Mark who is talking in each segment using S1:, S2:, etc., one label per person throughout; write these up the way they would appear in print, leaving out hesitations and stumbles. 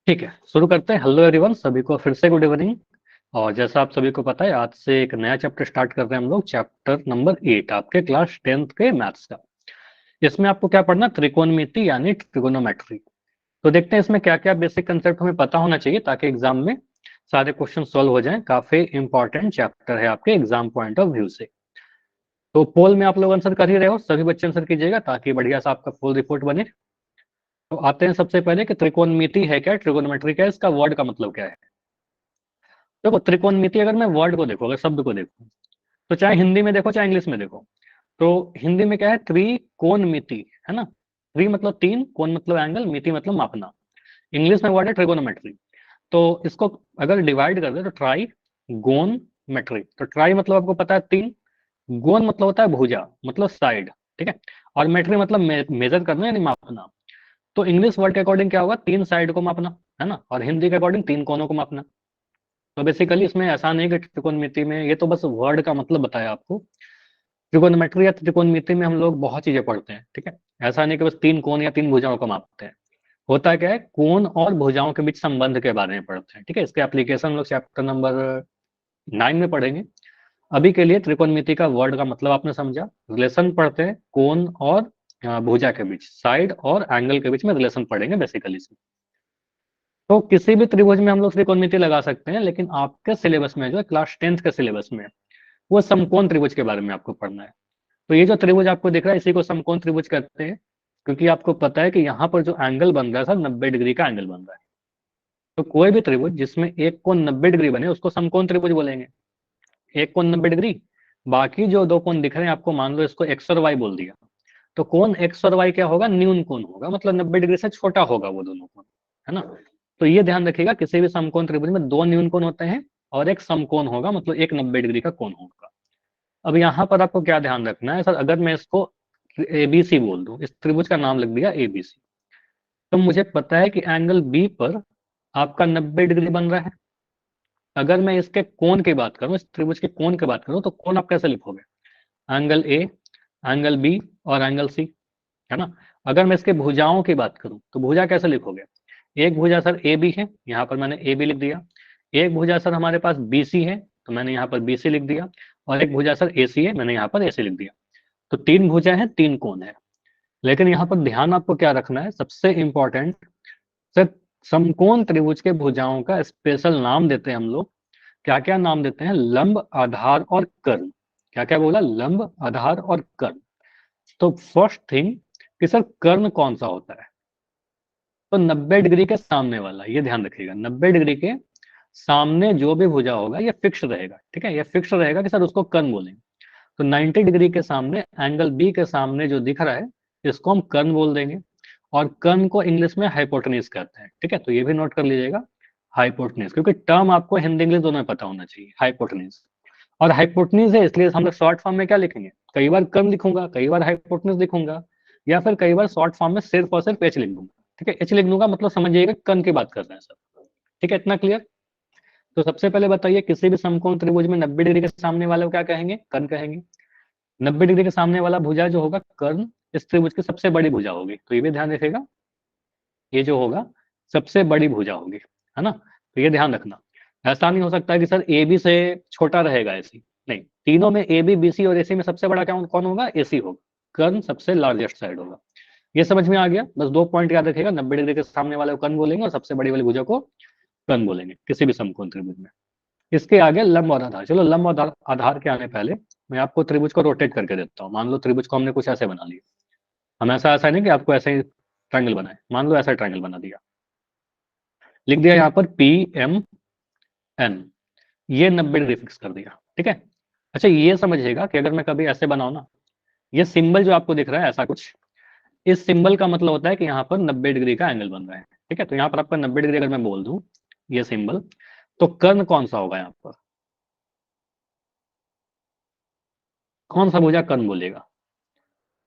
S1: ठीक है, शुरू करते हैं। हेलो एवरीवन, सभी को फिर से गुड इवनिंग। और जैसा आप सभी को पता है, आज से एक नया चैप्टर स्टार्ट कर रहे हैं हम लोग, चैप्टर नंबर 8 आपके क्लास 10th के मैथ्स का। इसमें आपको क्या पढ़ना, त्रिकोणमिति यानी ट्रिगोनोमेट्री। तो देखते हैं इसमें क्या क्या बेसिक कंसेप्ट हमें पता होना चाहिए ताकि एग्जाम में सारे क्वेश्चन सॉल्व हो जाएं। काफी इंपॉर्टेंट चैप्टर है आपके एग्जाम पॉइंट ऑफ व्यू से। तो पोल में आप लोग आंसर कर ही रहे हो, सभी बच्चे आंसर कीजिएगा ताकि बढ़िया सा आपका फुल रिपोर्ट बने। तो आते हैं सबसे पहले कि त्रिकोणमिति है क्या, ट्रिगोनोमेट्री क्या है, इसका वर्ड का मतलब क्या है। देखो, त्रिकोणमिति अगर मैं वर्ड को देखो, अगर शब्द को देखो, तो चाहे हिंदी में देखो चाहे इंग्लिश में देखो, तो हिंदी में क्या है, त्रिकोणमिति, है ना। त्रि मतलब तीन, कोण मतलब एंगल, मिति मतलब मापना। इंग्लिश में वर्ड है ट्रिगोनोमेट्री। तो इसको अगर डिवाइड कर दे तो ट्राई गोन मेट्री। तो ट्राई मतलब आपको पता है तीन, गोन मतलब होता है भुजा, मतलब साइड, ठीक है। और मेट्री मतलब मेजर करना यानी मापना। तो इंग्लिश वर्ड के अकॉर्डिंग क्या होगा, तीन साइड को मापना, है ना। और हिंदी के अकॉर्डिंग तीन कोनों को मापना। तो बेसिकली इसमें ऐसा नहीं कि त्रिकोणमिति में, ये तो बस वर्ड का मतलब बताया आपको। त्रिकोणमेट्री या त्रिकोणमिति में हम लोग बहुत चीजें पढ़ते हैं, ठीक है। ऐसा नहीं कि बस तीन कोण या तीन भुजाओं को मापते हैं। होता क्या है, कोण और भुजाओं के बीच संबंध के बारे में पढ़ते हैं, ठीक है। इसके एप्लीकेशन हम लोग चैप्टर नंबर 9 में पढ़ेंगे। अभी के लिए त्रिकोणमिति का वर्ड का मतलब आपने समझा। रिलेशन पढ़ते हैं कोण और भुजा के बीच, साइड और एंगल के बीच में रिलेशन पढ़ेंगे बेसिकली। तो किसी भी त्रिभुज में हम लोग त्रिकोणमिति लगा सकते हैं, लेकिन आपके सिलेबस में जो है, क्लास 10th के सिलेबस में, वो समकोण त्रिभुज के बारे में आपको पढ़ना है। तो ये जो त्रिभुज आपको दिख रहा है, इसी को समकोण त्रिभुज कहते हैं। क्योंकि आपको पता है कि यहाँ पर जो एंगल बन रहा है सर, 90 डिग्री का एंगल बन रहा है। तो कोई भी त्रिभुज जिसमें एक कोण 90 डिग्री बने उसको समकोण त्रिभुज बोलेंगे। एक कोण 90 डिग्री, बाकी जो दो कोण दिख रहे हैं आपको, मान लो इसको एक्स और वाई बोल दिया। तो कोण एक्स और वाई क्या होगा, न्यून कोण होगा, मतलब 90 डिग्री से छोटा होगा वो दोनों कोण, है ना। तो ये ध्यान रखिएगा, किसी भी समकोण त्रिभुज में दो न्यून कोण होते हैं और एक समकोण होगा, मतलब एक 90 डिग्री का कोण होगा। अब यहाँ पर आपको क्या ध्यान रखना है सर, अगर मैं इसको एबीसी बोल दूं, इस त्रिभुज का नाम लिख दिया एबीसी, तो मुझे पता है कि एंगल बी पर आपका 90 डिग्री बन रहा है। अगर मैं इसके कोण की बात करूं, इस त्रिभुज के कोण की बात करूं, तो कोण आप कैसे लिखोगे, एंगल ए, एंगल बी और एंगल सी, है ना। अगर मैं इसके भुजाओं की बात करूं तो भुजा कैसे लिखोगे, एक भुजा सर ए बी है, यहाँ पर मैंने ए बी लिख दिया। एक भुजा सर हमारे पास बी सी है, तो मैंने यहाँ पर बी सी लिख दिया। और एक भुजा सर ए सी है, मैंने यहाँ पर ए सी लिख दिया। तो तीन भुजा है, तीन कोण है। लेकिन यहाँ पर ध्यान आपको क्या रखना है, सबसे इंपॉर्टेंट सर, समकोण त्रिभुज के भुजाओं का स्पेशल नाम देते हैं हम लोग। क्या क्या नाम देते हैं, लंब, आधार और कर्ण। क्या क्या बोला, लंब, आधार और कर्ण। तो फर्स्ट थिंग कि सर कर्ण कौन सा होता है, तो 90 डिग्री के सामने वाला, ये ध्यान रखिएगा, 90 डिग्री के सामने जो भी भुजा होगा ये फिक्स रहेगा, ठीक है। ये फिक्स रहेगा कि सर उसको कर्ण बोलेंगे। तो 90 डिग्री के सामने एंगल बी के सामने जो दिख रहा है, इसको हम कर्ण बोल देंगे। और कर्ण को इंग्लिश में हाइपोटेन्यूज कहते हैं, ठीक है। तो ये भी नोट कर लीजिएगा, हाइपोटेन्यूज, क्योंकि टर्म आपको हिंदी इंग्लिश दोनों में पता होना चाहिए, हाइपोटेन्यूज। और हाइपोटेन्यूज है इसलिए हम लोग शॉर्ट फॉर्म में क्या लिखेंगे, कई बार कर्ण लिखूंगा, कई बार हाइपोटेन्यूज लिखूंगा, या फिर कई बार शॉर्ट फॉर्म में सिर्फ और सिर्फ एच लिख दूंगा, ठीक है। एच लिख दूंगा मतलब समझिएगा कर्ण की बात कर रहे हैं सर, ठीक है, इतना क्लियर। तो सबसे पहले बताइए, किसी भी समकोण त्रिभुज में 90 डिग्री के सामने वाले को क्या कहेंगे, कर्ण कहेंगे। 90 डिग्री के सामने वाला भुजा जो होगा कर्ण, इस त्रिभुज की सबसे बड़ी भुजा होगी। तो ये भी ध्यान रखिएगा, ये जो होगा सबसे बड़ी भुजा होगी, है ना। तो ये ध्यान रखना। ऐसा नहीं हो सकता कि सर ए बी से छोटा रहेगा एसी, नहीं, तीनों में ए बी बी सी और एसी में सबसे बड़ा कौन कौन होगा, एसी होगा। कर्ण सबसे लार्जेस्ट साइड होगा। ये समझ में आ गया, बस दो पॉइंट याद रखिएगा, 90 डिग्री के सामने वाले को कर्ण बोलेंगे और सबसे बड़ी वाली भुजा को कर्ण बोलेंगे किसी भी समकोण त्रिभुज में। इसके आगे लंब और आधार। चलो, लंब और आधार के आने पहले मैं आपको त्रिभुज को रोटेट करके देता हूँ। मान लो त्रिभुज को हमने कुछ ऐसे बना लिया, हम ऐसा ऐसा नहीं कि आपको ऐसे ही ट्रायंगल बनाए, मान लो ऐसा ट्रायंगल बना दिया, लिख दिया यहाँ पर पी एम एन, ये 90 डिग्री फिक्स कर दिया, ठीक है। अच्छा, ये समझिएगा कि अगर मैं कभी ऐसे बनाऊं ना, ये सिंबल जो आपको दिख रहा है ऐसा कुछ, इस सिंबल का मतलब होता है कि यहाँ पर 90 डिग्री का एंगल बन रहा है, ठीक है। तो यहाँ पर आपका 90 डिग्री अगर मैं बोल दूं, ये सिंबल, तो कर्ण कौन सा होगा यहाँ पर, कौन सा भुजा कर्ण बोलेगा,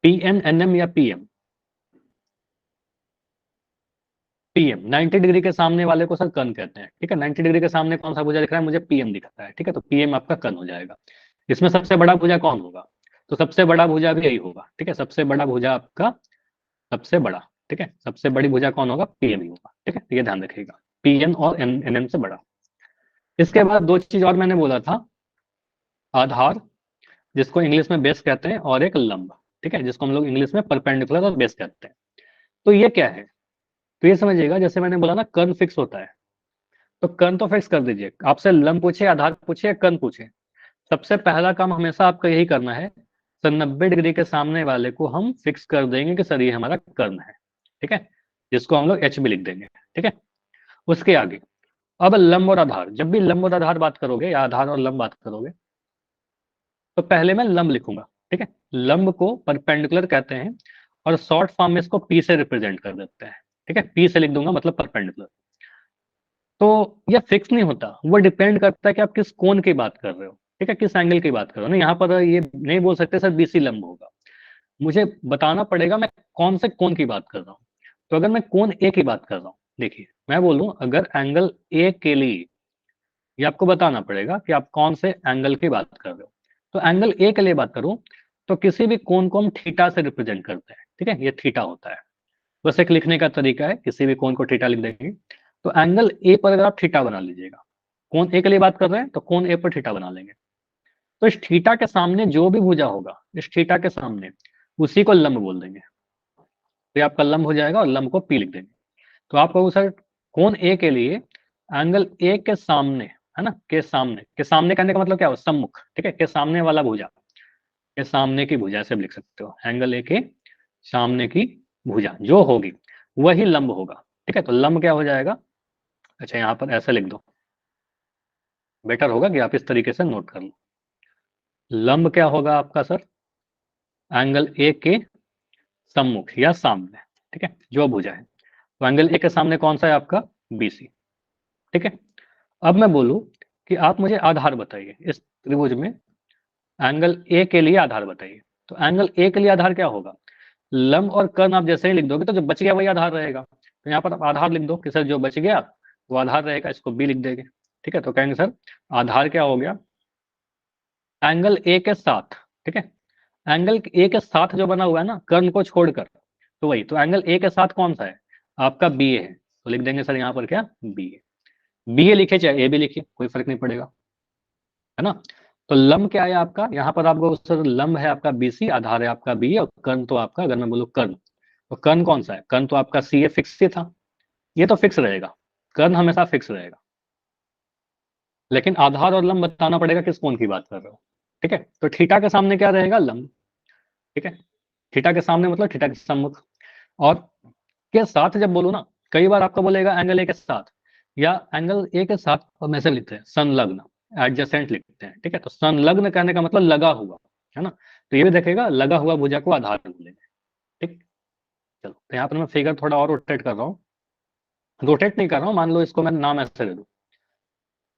S1: पी एन एन एम या पीएम, पीएम। 90 डिग्री के सामने वाले को सर कर्ण कहते हैं, ठीक है। 90 डिग्री के सामने कौन सा भुजा दिख रहा है, मुझे पीएम दिखता है, ठीक है। तो पीएम आपका कर्ण हो जाएगा। इसमें सबसे बड़ा भुजा कौन होगा, तो सबसे बड़ा भुजा भी यही होगा, ठीक है। सबसे बड़ा भुजा आपका, सबसे बड़ा, ठीक है, सबसे बड़ी भुजा कौन होगा, पीएम ही होगा, ठीक है। तो ये ध्यान रखिएगा। PN और NN से बड़ा। इसके बाद दो चीज और मैंने बोला था, आधार जिसको इंग्लिश में बेस कहते हैं, और एक लंब, ठीक है, जिसको हम लोग इंग्लिश में परपेंडिकुलर और बेस कहते हैं। तो ये क्या है, तो ये समझिएगा, जैसे मैंने बोला ना कर्ण फिक्स होता है, तो कर्ण तो फिक्स कर दीजिए, आपसे लंब पूछे, आधार पूछे, कर्ण पूछे, सबसे पहला काम हमेशा आपका यही करना है, सर 90 डिग्री के सामने वाले को हम फिक्स कर देंगे कि सर ये हमारा कर्ण है, ठीक है, जिसको हम लोग एच भी लिख देंगे, ठीक है। उसके आगे अब लंब और आधार, जब भी लंब और आधार बात करोगे या आधार और लंब बात करोगे, तो पहले मैं लंब लिखूंगा, ठीक है, लंब को परपेंडिकुलर कहते हैं, और शॉर्ट फॉर्म में इसको पी से रिप्रेजेंट कर देते हैं, ठीक है, पी से लिख दूंगा मतलब परपेंडिकुलर। तो यह फिक्स नहीं होता, वो डिपेंड करता है कि आप किस कोण की बात कर रहे हो, ठीक है, किस एंगल की बात कर रहे हो ना, यहाँ पर ये नहीं बोल सकते सर बीसी लंब होगा, मुझे बताना पड़ेगा मैं कौन से कोण की बात कर रहा हूँ। तो अगर मैं कोण ए की बात कर रहा हूँ, देखिए मैं बोलूं अगर एंगल ए के लिए, ये आपको बताना पड़ेगा कि आप कौन से एंगल की बात कर रहे हो। तो एंगल ए के लिए बात करूं, तो किसी भी कोण को हम थीटा से रिप्रेजेंट करते हैं, ठीक है, ये थीटा होता है, बस एक लिखने का तरीका है, किसी भी कोण को थीटा लिख देंगे। तो एंगल ए पर अगर आप थीटा बना लीजिएगा, कोण ए के लिए बात कर रहे हैं तो कोण ए पर थीटा बना लेंगे, तो इस थीटा के सामने जो भी भुजा होगा, इस थीटा के सामने उसी को लंब बोल देंगे, तो ये आपका लंब हो जाएगा और लंब को पी लिख देंगे। तो आप कहोगे सर कोण ए के लिए एंगल ए के सामने, है ना, के सामने कहने का मतलब क्या हो, सम्मुख, ठीक है, के सामने वाला भुजा, के सामने की भुजा ऐसे भी लिख सकते हो, एंगल ए के सामने की भुजा जो होगी वही लंब होगा, ठीक है। तो लंब क्या हो जाएगा, अच्छा यहाँ पर ऐसे लिख दो, बेटर होगा कि आप इस तरीके से नोट कर लो। लंब क्या होगा आपका सर, एंगल ए के सम्मुख या सामने, ठीक है, जो भुजा है। तो एंगल ए के सामने कौन सा है आपका, BC, ठीक है। अब मैं बोलूं कि आप मुझे आधार बताइए इस त्रिभुज में, एंगल ए के लिए आधार बताइए। तो एंगल ए के लिए आधार क्या होगा, लंब और कर्ण आप जैसे ही लिख दोगे तो जो बच गया वही आधार रहेगा, तो यहाँ पर आप आधार लिख दो कि सर जो बच गया वो आधार रहेगा, इसको बी लिख देंगे, ठीक है। तो कहेंगे सर आधार क्या हो गया, एंगल ए के साथ, ठीक है, एंगल ए के साथ जो बना हुआ है ना कर्ण को छोड़कर, तो वही, तो एंगल ए के साथ कौन सा है आपका, बी ए है, तो लिख देंगे सर यहाँ पर क्या, बी ए, बी ए लिखे चाहे ए भी लिखिए कोई फर्क नहीं पड़ेगा, है ना। तो लंब क्या है आपका, यहाँ पर आपको सर लंब है आपका BC, आधार है आपका बी, और कर्ण तो आपका, अगर मैं बोलूँ कर्ण, तो कर्ण कौन सा है, कर्ण तो आपका CA फिक्स ही था, ये तो फिक्स रहेगा, कर्ण हमेशा फिक्स रहेगा, लेकिन आधार और लंब बताना पड़ेगा किस कोण की बात कर रहे हो, ठीक है। तो थीटा के सामने क्या रहेगा, लंब, ठीक है, थीटा के सामने मतलब थीटा के सम्मुख, और के साथ जब बोलूँ ना, कई बार आपका बोलेगा एंगल ए के साथ, या एंगल ए के साथ हम ऐसे लिखते हैं संलग्न, एडजेसेंट लिखते हैं, ठीक है। तो संलग्न कहने का मतलब लगा हुआ, है ना, तो ये भी देखेगा लगा हुआ भुजा को आधार बोलेंगे, ठीक। चलो तो यहाँ पर मैं फिगर थोड़ा और रोटेट कर रहा हूँ, रोटेट नहीं कर रहा हूँ, मान लो इसको मैं नाम ऐसे दे दूँ,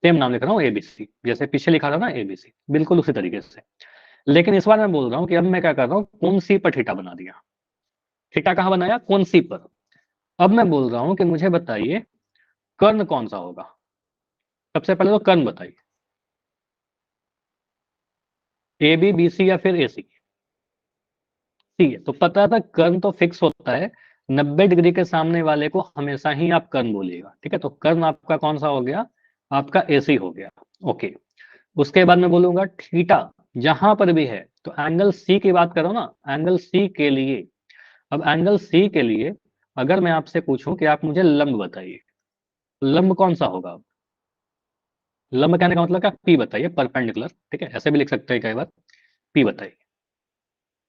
S1: सेम नाम लिख रहा हूँ ABC, जैसे पीछे लिखा था ना ABC, बिल्कुल उसी तरीके से। लेकिन इस बार मैं बोल रहा हूँ कि अब मैं क्या कर रहा हूँ, कोण C पर थीटा बना दिया, थीटा कहाँ बनाया, कोण C पर। अब मैं बोल रहा हूँ कि मुझे बताइए कर्ण कौन सा होगा, सबसे पहले तो कर्ण बताइए, AB BC या फिर AC, ठीक है। तो पता था कर्ण तो फिक्स होता है, 90 डिग्री के सामने वाले को हमेशा ही आप कर्ण बोलिएगा, ठीक है। तो कर्ण आपका कौन सा हो गया, आपका AC हो गया, ओके। उसके बाद मैं बोलूंगा थीटा जहां पर भी है, तो एंगल C की बात करो ना, एंगल C के लिए, अब एंगल C के लिए अगर मैं आपसे पूछूं कि आप मुझे लंब बताइए, लंब कौन सा होगा, लंब कहने का मतलब क्या, P बताइए, परपेंडिकुलर, ठीक है, ऐसे भी लिख सकते हैं कई बार, P बताइए,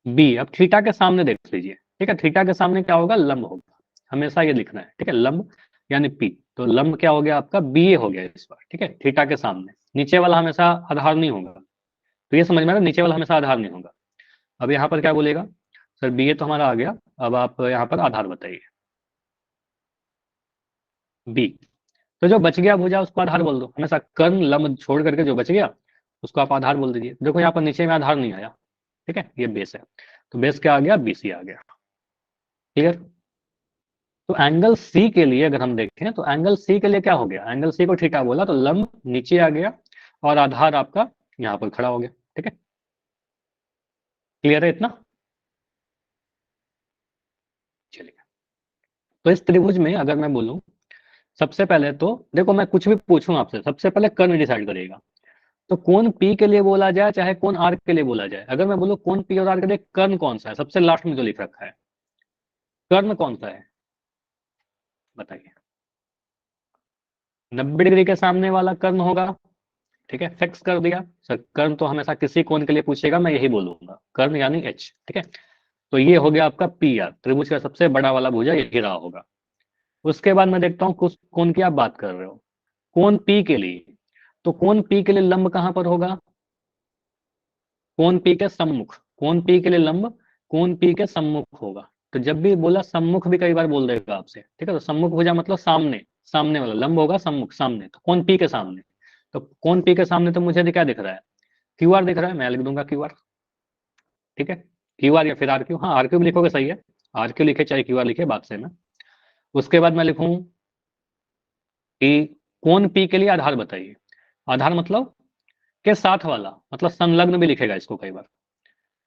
S1: बी, अब थीटा के सामने देख लीजिए, ठीक है, थीटा के सामने क्या होगा, लंब होगा, हमेशा ये लिखना है, ठीक है, लंब यानी पी, तो लंब क्या हो गया आपका, BA हो गया इस बार, ठीक है, थीटा के सामने, नीचे वाला हमेशा आधार नहीं होगा, तो ये समझ में आ रहा है, नीचे वाला हमेशा आधार नहीं होगा। अब यहाँ पर क्या बोलेगा, सर BA तो हमारा आ गया, अब आप यहाँ पर आधार बताइए, बी, तो जो बच गया भुजा उसको आधार बोल दो, हमेशा कर्ण लंब छोड़ करके जो बच गया उसको आप आधार बोल दीजिए। देखो यहाँ पर नीचे में आधार नहीं आया, ठीक है, ये बेस है, तो बेस क्या आ गया, BC आ गया, क्लियर। तो एंगल सी के लिए अगर हम देखें, तो एंगल सी के लिए क्या हो गया, एंगल सी को थीटा बोला तो लंब नीचे आ गया और आधार आपका यहाँ पर खड़ा हो गया, ठीक है, क्लियर है इतना। चलिए, तो इस त्रिभुज में अगर मैं बोलूं सबसे पहले तो देखो, मैं कुछ भी पूछूं आपसे, सबसे पहले कर्ण डिसाइड करिएगा। तो कौन पी के लिए बोला जाए चाहे कौन आर के लिए बोला जाए, अगर मैं बोलूं कौन पी और आर के लिए, कर्ण कौन सा है सबसे लास्ट में जो लिख रखा है, कर्ण कौन सा है बताइए। 90 डिग्री के सामने वाला कर्ण होगा। ठीक है, फिक्स कर दिया सर, कर्ण तो हमेशा किसी कोण के लिए पूछेगा, मैं यही बोलूंगा, कर्ण यानी एच। ठीक है, तो ये हो गया आपका पी आर, त्रिभुज का सबसे बड़ा वाला भुजा यही रहा होगा। उसके बाद मैं देखता हूँ कुछ कोण की आप बात कर रहे हो, कोण पी के लिए, तो कोण पी के लिए लंब कहां पर होगा, कोण पी के सम्मुख, कोण पी के लिए लंब कोण पी के सम्मुख होगा। तो जब भी बोला सम्मुख भी कई बार बोल देगा आपसे, ठीक है, तो सम्मुख भुजा मतलब सामने, सामने वाला लंब होगा सम्मुख सामने, तो कोण पी के सामने। तो कोण पी के सामने तो मुझे क्या दिख रहा है, क्यू आर दिख रहा है, मैं लिख दूंगा क्यू आर। ठीक है, क्यू आर या फिर आर क्यू, हाँ आर क्यू भी लिखोगे सही है, आर क्यू लिखे चाहे क्यू आर लिखे, बात से ना। उसके बाद मैं लिखूं कि कोण पी के लिए आधार बताइए, आधार मतलब के साथ वाला, मतलब संलग्न भी लिखेगा इसको कई बार,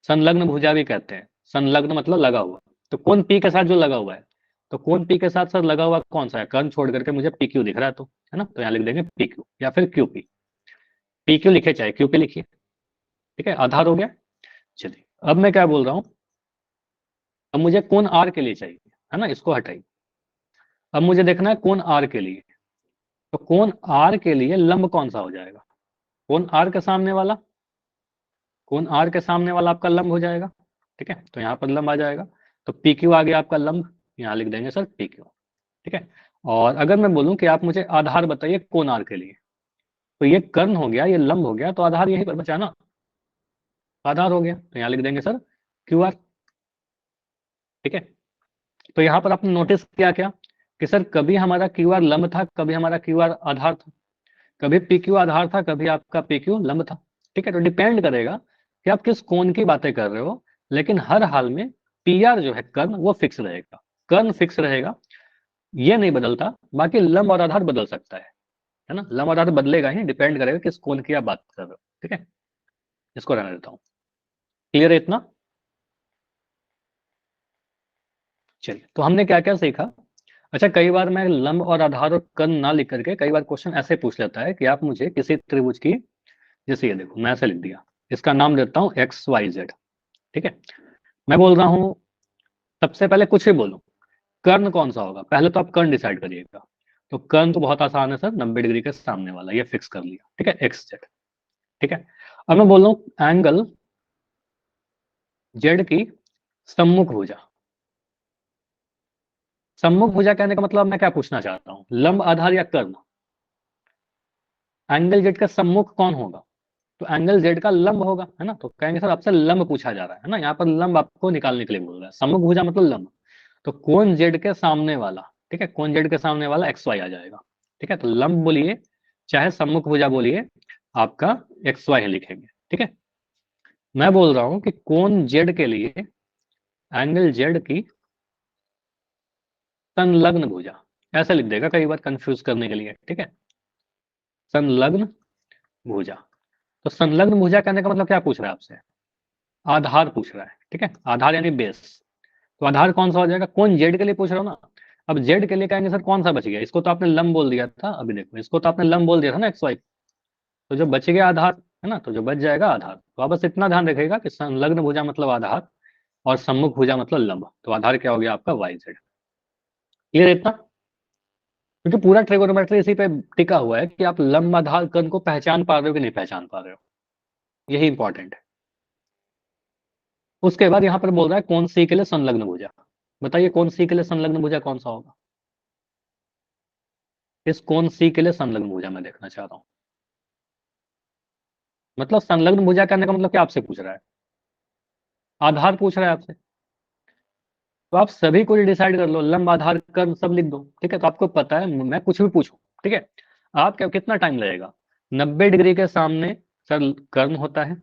S1: संलग्न भुजा भी कहते हैं, संलग्न मतलब लगा हुआ। तो कोण पी के साथ जो लगा हुआ है, तो कोण पी के साथ साथ लगा हुआ कौन सा है, कर्ण छोड़ करके मुझे पी क्यू दिख रहा है, तो है ना, तो यहाँ लिख देंगे पी क्यू या फिर क्यू पी, पी क्यू लिखे चाहे क्यू पी लिखिए। ठीक है, आधार हो गया। चलिए अब मैं क्या बोल रहा हूँ, अब मुझे कोण आर के लिए चाहिए, है ना, इसको हटाइए। अब मुझे देखना है कोण आर के लिए, तो कोण आर के लिए लंब कौन सा हो जाएगा, कोण आर के सामने वाला, कोण आर के सामने वाला आपका लंब हो जाएगा। ठीक है, तो यहाँ पर लंब आ जाएगा, तो पी क्यू आ गया आपका लंब, यहाँ लिख देंगे सर पी क्यू। ठीक है, और अगर मैं बोलूं कि आप मुझे आधार बताइए कोण आर के लिए, तो ये कर्ण हो गया, ये लंब हो गया, तो आधार यहीं पर बचा ना, आधार हो गया, तो यहाँ लिख देंगे सर क्यू आर। ठीक है, तो यहाँ पर आपने नोटिस किया क्या कि सर कभी हमारा क्यू आर लंब था, कभी हमारा क्यू आर आधार था, कभी पी क्यू आधार था, कभी आपका पी क्यू लंब था। ठीक है, तो डिपेंड करेगा कि आप किस कोण की बातें कर रहे हो, लेकिन हर हाल में पी आर जो है कर्ण वो फिक्स रहेगा, कर्ण फिक्स रहेगा, ये नहीं बदलता, बाकी लंब और आधार बदल सकता है ना, लंब और आधार बदलेगा ही, डिपेंड करेगा किस कोण की आप बात कर रहे हो। ठीक है, इसको रहने देता हूँ, क्लियर है इतना। चलिए, तो हमने क्या क्या सीखा। अच्छा, कई बार मैं लंब और आधार और कर्ण ना लिख करके कई बार क्वेश्चन ऐसे पूछ लेता है कि आप मुझे किसी त्रिभुज की, जैसे ये देखो मैं ऐसे लिख दिया, इसका नाम देता हूँ एक्स वाई जेड। ठीक है, मैं बोल रहा हूँ, सबसे पहले कुछ भी बोलूं, कर्ण कौन सा होगा, पहले तो आप कर्ण डिसाइड करिएगा। तो कर्ण तो बहुत आसान है सर, 90 डिग्री के सामने वाला, ये फिक्स कर लिया। ठीक है, एक्स जेड। ठीक है, अब मैं बोल रहा हूँ एंगल जेड की सम्मुख भुजा, सम्मुख भुजा कहने का मतलब मैं क्या पूछना चाहता हूँ, लंब आधार या कर्ण, एंगल जेड का सम्मुख कौन होगा, तो एंगल जेड का लंब होगा, है ना, तो कहेंगे सर आपसे लंब पूछा जा रहा है ना, यहाँ पर लंब आपको निकालने के लिए बोल रहा है, सम्मुख भुजा मतलब लंब, तो कोण जेड के सामने वाला। ठीक है, कोण जेड के सामने वाला एक्स वाई आ जाएगा। ठीक है, तो लंब बोलिए चाहे सम्मुख भुजा बोलिए, आपका एक्स वाई लिखेंगे। ठीक है, मैं बोल रहा हूं कि कोण जेड के लिए एंगल जेड की संलग्न भुजा, ऐसा लिख देगा कई बार कंफ्यूज करने के लिए। ठीक है, संलग्न भुजा, तो संलग्न भुजा कहने का मतलब क्या पूछ रहा है आपसे, आधार पूछ रहा है। ठीक है, आधार यानी बेस, तो आधार कौन सा हो जाएगा, कौन जेड के लिए पूछ रहा हो ना। अब जेड के लिए कहेंगे सर कौन सा बच गया, इसको तो आपने लंब बोल दिया था, अभी देखो इसको तो आपने लंब बोल दिया था ना एक्स वाई, तो जो बच गया आधार, है ना, तो जो बच जाएगा आधार, तो आप बस इतना ध्यान रखिएगा कि संलग्न भुजा मतलब आधार और सम्मुख भुजा मतलब लंब, तो आधार क्या हो गया आपका वाई जेड। क्लियर इतना, क्योंकि पूरा ट्रिगोनोमेट्री इसी पे टिका हुआ है कि आप लंब आधार कर्ण को पहचान पा रहे हो कि नहीं पहचान पा रहे हो, यही इंपॉर्टेंट है। उसके बाद यहाँ पर बोल रहा है कौन सी के लिए संलग्न भुजा, बताइए कौन सी के लिए संलग्न भुजा कौन सा होगा, इस कौन सी के लिए संलग्न भुजा मैं देखना चाह रहा हूँ, मतलब संलग्न भुजा करने का मतलब क्या आपसे पूछ रहा है, आधार पूछ रहा है आपसे, तो आप सभी को डिसाइड कर लो, लंब आधार कर्म सब लिख दो। ठीक है, तो आपको पता है मैं कुछ भी पूछूं, ठीक है, आप क्या कितना टाइम लगेगा, 90 डिग्री के सामने सर कर्म होता है।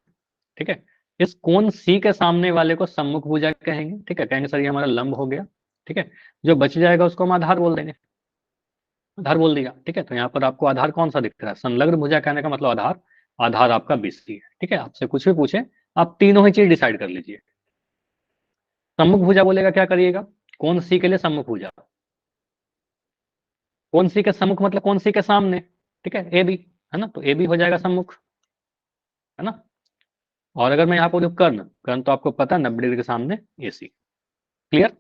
S1: ठीक है, इस कोण सी के सामने वाले को सम्मुख भुजा कहेंगे। ठीक है, कहेंगे सर ये हमारा लंब हो गया। ठीक है, जो बच जाएगा उसको हम आधार बोल देंगे, आधार बोल दिया। ठीक है, तो यहाँ पर आपको आधार कौन सा दिख रहा है, संलग्न भुजा कहने का मतलब आधार, आधार आपका बीसी है। ठीक है, आपसे कुछ भी पूछे आप तीनों ही चीज डिसाइड कर लीजिए। सम्मुख भुजा बोलेगा क्या करिएगा, कौन सी के लिए सम्मुख भुजा, कौन सी के सम्मुख मतलब कौन सी के सामने, ठीक है, ए बी, है ना, तो ए बी हो जाएगा सम्मुख, है ना। और अगर मैं यहाँ बोलूँ कर्ण, कर्ण तो आपको पता है 90 डिग्री के सामने ए सी। क्लियर।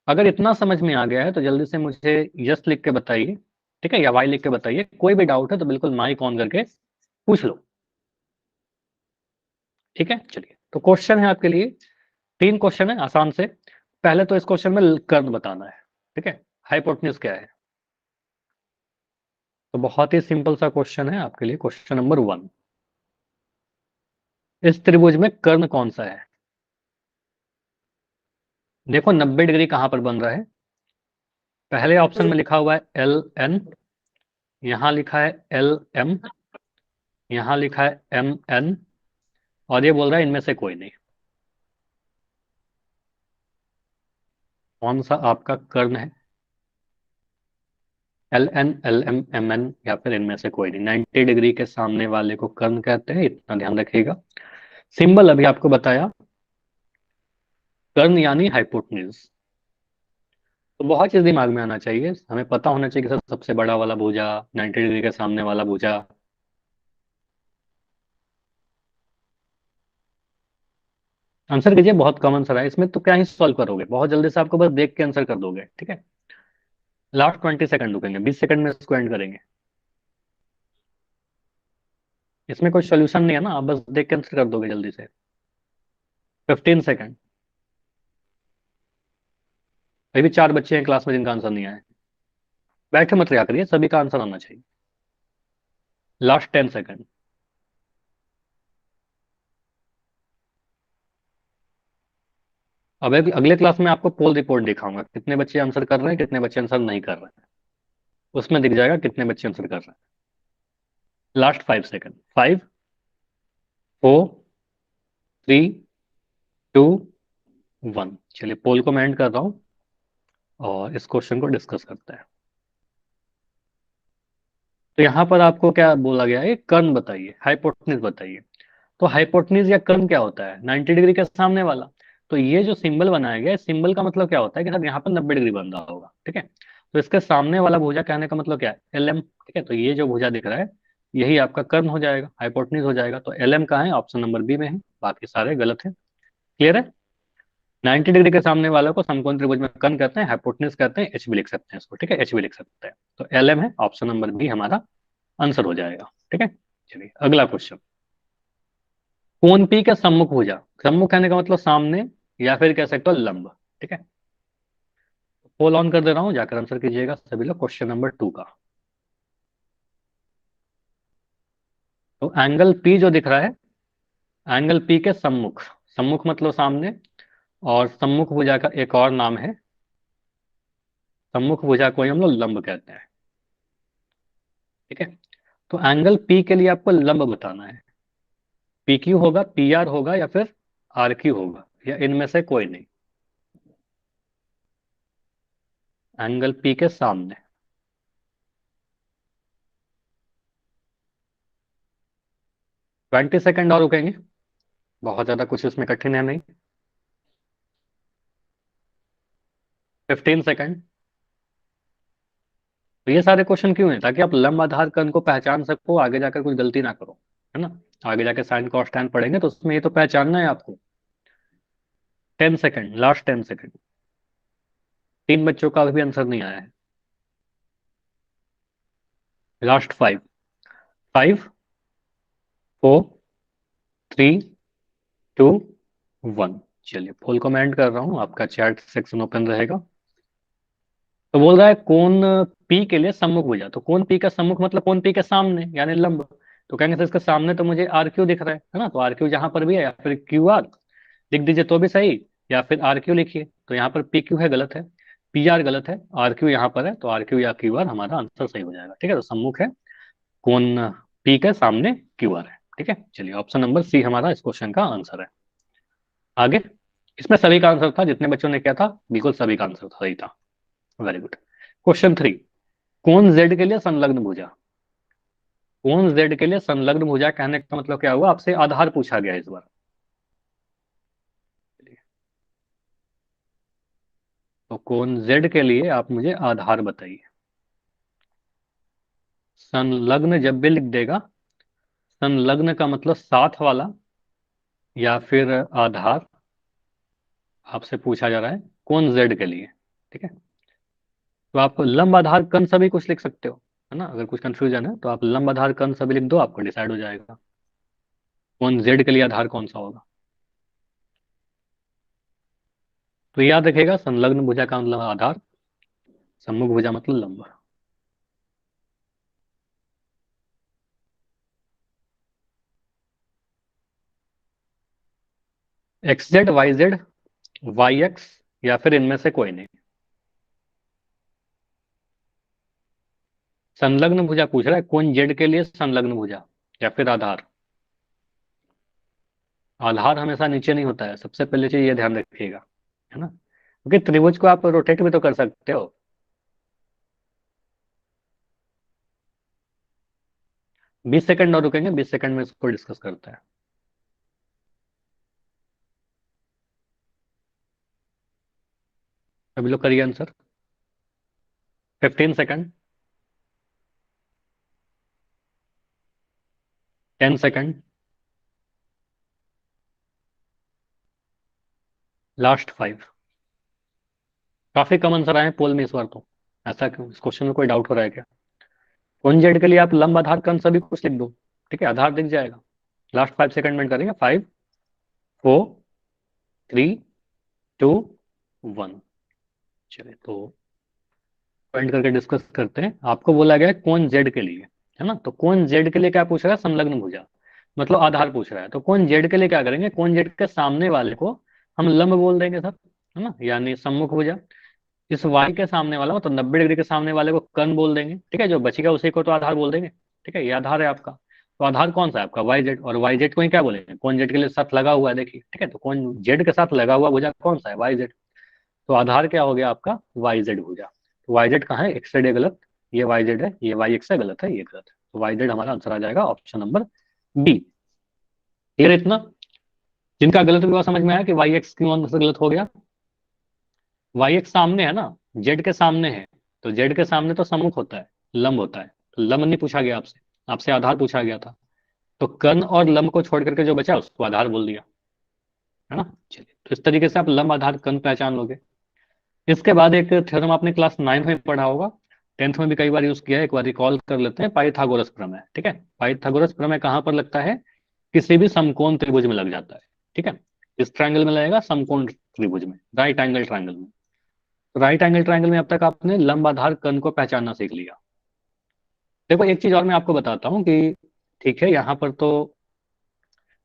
S1: अगर इतना समझ में आ गया है तो जल्दी से मुझे यस लिख के बताइए, ठीक है, या वाई लिख के बताइए। कोई भी डाउट है तो बिल्कुल माइक ऑन करके पूछ लो, ठीक है। चलिए, तो क्वेश्चन है आपके लिए, 3 क्वेश्चन है आसान से। पहले तो इस क्वेश्चन में कर्ण बताना है, ठीक है, हाइपोटेन्यूज क्या है। तो बहुत ही सिंपल सा क्वेश्चन है आपके लिए, क्वेश्चन नंबर 1। इस त्रिभुज में कर्ण कौन सा है। देखो 90 डिग्री कहां पर बन रहा है। पहले ऑप्शन में लिखा हुआ है एल एन, यहां लिखा है एल एम, यहां लिखा है एम एन, और ये बोल रहा है इनमें से कोई नहीं। कौन सा आपका कर्ण है, L N, L M, M N, या फिर इनमें से कोई नहीं। 90 डिग्री के सामने वाले को कर्ण कहते हैं, इतना ध्यान रखिएगा। सिंबल अभी आपको बताया, कर्ण यानी हाइपोटेन्यूज। तो बहुत चीज दिमाग में आना चाहिए, हमें पता होना चाहिए कि सर सबसे बड़ा वाला भुजा, 90 डिग्री के सामने वाला भुजा। आंसर कीजिए, बहुत कॉमन सा है इसमें, तो क्या ही सॉल्व करोगे, बहुत जल्दी से आपको बस देख के आंसर कर दोगे, ठीक है। लास्ट 20 सेकंड रुकेंगे, 20 सेकंड में इसको एंड करेंगे। इसमें कोई सोल्यूशन नहीं है ना, आप बस देख के आंसर कर दोगे जल्दी से। 15 सेकंड। अभी भी 4 बच्चे हैं क्लास में जिनका आंसर नहीं आया है। बैठे मत रहा करिए, सभी का आंसर आना चाहिए। Last 10 second. अब अगले क्लास में आपको पोल रिपोर्ट दिखाऊंगा, कितने बच्चे आंसर कर रहे हैं, कितने बच्चे आंसर नहीं कर रहे हैं। उसमें दिख जाएगा कितने बच्चे आंसर कर रहे हैं। Last 5 second, 5, 4, 3, 2, 1। चलिए, पोल को मैं एंड कर रहा हूँ और इस क्वेश्चन को डिस्कस करते हैं। तो यहाँ पर आपको क्या बोला गया है, कर्ण बताइए, हाइपोटेन्यूज बताइए। तो हाइपोटेन्यूज या कर्ण क्या होता है, 90 डिग्री के सामने वाला। तो ये जो सिंबल बनाया गया है, सिंबल का मतलब क्या होता है कि सर यहाँ पर 90 डिग्री बन रहा होगा, ठीक है। तो इसके सामने वाला भुजा कहने का मतलब क्या है, एल एम, ठीक है। तो ये जो भुजा दिख रहा है, यही आपका कर्ण हो जाएगा, हाइपोटेन्यूज हो जाएगा। तो एल एम कहाँ है, ऑप्शन नंबर बी में है, बाकी सारे गलत है। क्लियर है। 90 डिग्री के सामने वाले को समकोण त्रिभुज में कर्ण कहते हैं, हाइपोटेन्यूज कहते हैं, एच भी लिख सकते हैं इसको, ठीक है, एच भी लिख सकते हैं। तो एल एम है, ऑप्शन नंबर बी हमारा आंसर हो जाएगा, ठीक है। चलिए अगला क्वेश्चन। कोण पी का सम्मुख भुजा, सम्मुख कहने का मतलब सामने, या फिर कह सकते हो लंब, ठीक है। पोल ऑन कर दे रहा हूं, जाकर आंसर कीजिएगा सभी लोग क्वेश्चन नंबर 2 का। तो एंगल पी जो दिख रहा है, एंगल पी के सम्मुख, सम्मुख मतलब सामने, और सम्मुख भुजा का एक और नाम है, सम्मुख भुजा को ही हम लोग लंब कहते हैं, ठीक है। तो एंगल पी के लिए आपको लंब बताना है। पी क्यू होगा, पी आर होगा, या फिर आर क्यू होगा, या इनमें से कोई नहीं। एंगल पी के सामने। 20 सेकंड और रुकेंगे, बहुत ज्यादा कुछ इसमें कठिन है नहीं। 15 सेकंड। तो ये सारे क्वेश्चन क्यों हैं, ताकि आप लंब आधार कर्ण को पहचान सको, आगे जाकर कुछ गलती ना करो, है ना। आगे जाके साइन कॉस टैन पढ़ेंगे तो उसमें ये तो पहचानना है आपको। 10 सेकंड, लास्ट 10 सेकंड। 3 बच्चों का अभी भी आंसर नहीं आया है। लास्ट 5, 5, 4, 3, 2, 1। चलिए फुल कमेंट कर रहा हूँ, आपका चैट सेक्शन ओपन रहेगा। तो बोल रहा है कोण पी के लिए सम्मुख भुजा, तो कोण पी का सम्मुख मतलब कोण पी के सामने यानी लंब। तो कहेंगे सर इसके सामने तो मुझे आर क्यू दिख रहा है ना, तो आर क्यू जहां पर भी है, या फिर क्यू आर लिख दीजिए तो भी सही, या फिर आर क्यू लिखिए। तो यहाँ पर पी क्यू है, गलत है। पी आर गलत है, आर क्यू यहाँ पर है, तो आर क्यू या क्यू आर हमारा आंसर सही हो जाएगा, ठीक है। तो सम्मुख है, कोण पी के सामने क्यू आर है, ठीक है। चलिए ऑप्शन नंबर सी हमारा इस क्वेश्चन का आंसर है। आगे, इसमें सभी का आंसर था, जितने बच्चों ने किया था बिल्कुल सभी का आंसर सही था। Very good. क्वेश्चन 3। कोण जेड के लिए संलग्न भुजा, कोण जेड के लिए संलग्न भुजा कहने का मतलब क्या हुआ, आपसे आधार पूछा गया इस बार। तो कोण जेड के लिए आप मुझे आधार बताइए। संलग्न जब भी लिख देगा, संलग्न का मतलब साथ वाला या फिर आधार, आपसे पूछा जा रहा है कौन जेड के लिए। ठीक है, तो आप लंब आधार कर्ण सभी कुछ लिख सकते हो, है ना। अगर कुछ कंफ्यूजन है तो आप लंब आधार कर्ण सभी लिख दो, आपको डिसाइड हो जाएगा कौन जेड के लिए आधार कौन सा होगा। तो याद रखिएगा, संलग्न भुजा का मतलब आधार, सम्मुख भुजा मतलब लंब। X Z, Y Z, Y X, या फिर इनमें से कोई नहीं। संलग्न भुजा पूछ रहा है कौन जेड के लिए संलग्न भुजा या फिर आधार। आधार हमेशा नीचे नहीं होता है, सबसे पहले चीज ये ध्यान रखिएगा, है ना, क्योंकि त्रिभुज को आप रोटेट भी तो कर सकते हो। 20 सेकंड और रुकेंगे, 20 सेकंड में इसको डिस्कस करते हैं। अभी लोग करिए आंसर। 15 second, 10 second, last 5। काफी कम आंसर आए पोल में इस बार तो। ऐसा क्यों, इस क्वेश्चन में कोई डाउट हो रहा है क्या। कौन जेड के लिए आप लंब आधार कर्ण सभी कुछ लिख दो, ठीक है, आधार दिख जाएगा। लास्ट 5 सेकंड में करेंगे, 5, 4, 3, 2, 1। चलिए तो पॉइंट करके डिस्कस करते हैं। आपको बोला गया है कौन जेड के लिए, है ना, तो कौन जेड के लिए क्या पूछ रहा है, संलग्न भुजा मतलब आधार पूछ रहा है। तो कौन जेड के लिए क्या करेंगे, कौन जेड के सामने वाले को हम लंब बोल देंगे सर, है ना, यानी सम्मुख भुजा। इस वाई के सामने वाला मतलब 90 डिग्री के सामने वाले को कर्ण बोल देंगे, ठीक है, जो बचेगा उसी को तो आधार बोल देंगे। ठीक है, ये आधार है आपका। तो आधार कौन सा है आपका, वाई जेड, और वाई जेड को ही क्या बोलेंगे, कौन जेड के लिए साथ लगा हुआ है, देखिए, ठीक है, तो कौन जेड के साथ लगा हुआ भुजा कौन सा है, वाई जेड। तो आधार क्या हो गया आपका, वाई जेड भुजा। तो वाई जेड कहाँ है, एक्स जेड है गलत, ये वाई जेड है, ये वाई एक्स है गलत है, ये गलत है। तो वाई जेड हमारा आंसर आ जाएगा ऑप्शन नंबर बी। क्लियर इतना। जिनका गलत हुआ समझ में आया कि वाई एक्स क्यों आंसर गलत हो गया। वाई एक्स सामने है ना, जेड के सामने है, तो जेड के सामने तो सम्मुख होता है, लंब होता है। तो लंब नहीं पूछा गया आपसे, आपसे आधार पूछा गया था। तो कर्ण और लंब को छोड़ करके जो बचा उसको आधार बोल दिया, है ना। चलिए, तो इस तरीके से आप लंब आधार कर्ण पहचान लोगे। इसके बाद एक थ्योरम आपने क्लास 9 में पढ़ा होगा, 10th में भी कई बार यूज किया है, एक बार रिकॉल कर लेते हैं, पाइथागोरस प्रमेय। ठीक है, पाइथागोरस प्रमेय कहाँ पर लगता है, किसी भी समकोण त्रिभुज में लग जाता है। ठीक है, इस ट्रायंगल में लगेगा, समकोण त्रिभुज में, राइट एंगल ट्रायंगल में। राइट एंगल ट्रायंगल में अब तक आपने लंब आधार कर्ण को पहचानना सीख लिया। देखो एक चीज और मैं आपको बताता हूँ कि ठीक है, यहाँ पर तो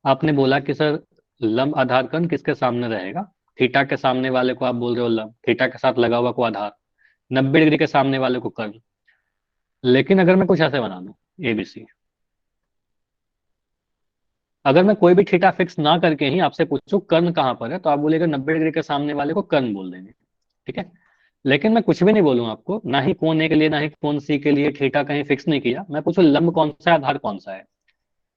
S1: आपने बोला कि सर लंब आधार कर्ण किसके सामने रहेगा, थीटा के सामने वाले को आप बोल रहे हो लंब, थीटा के साथ लगा हुआ को आधार, 90 डिग्री के सामने वाले को कर्ण। लेकिन अगर मैं कुछ ऐसे बना दूं, एबीसी, अगर मैं कोई भी थीटा फिक्स ना करके ही आपसे पूछूं कर्ण कहाँ पर है, तो आप बोलेगा 90 डिग्री के सामने वाले को कर्ण बोल देंगे। ठीक है, लेकिन मैं कुछ भी नहीं बोलूं आपको, ना ही कोण ए के लिए ना ही कोण सी के लिए थीटा कहीं फिक्स नहीं किया, मैं पूछूं लंब कौन सा है, आधार कौन सा है,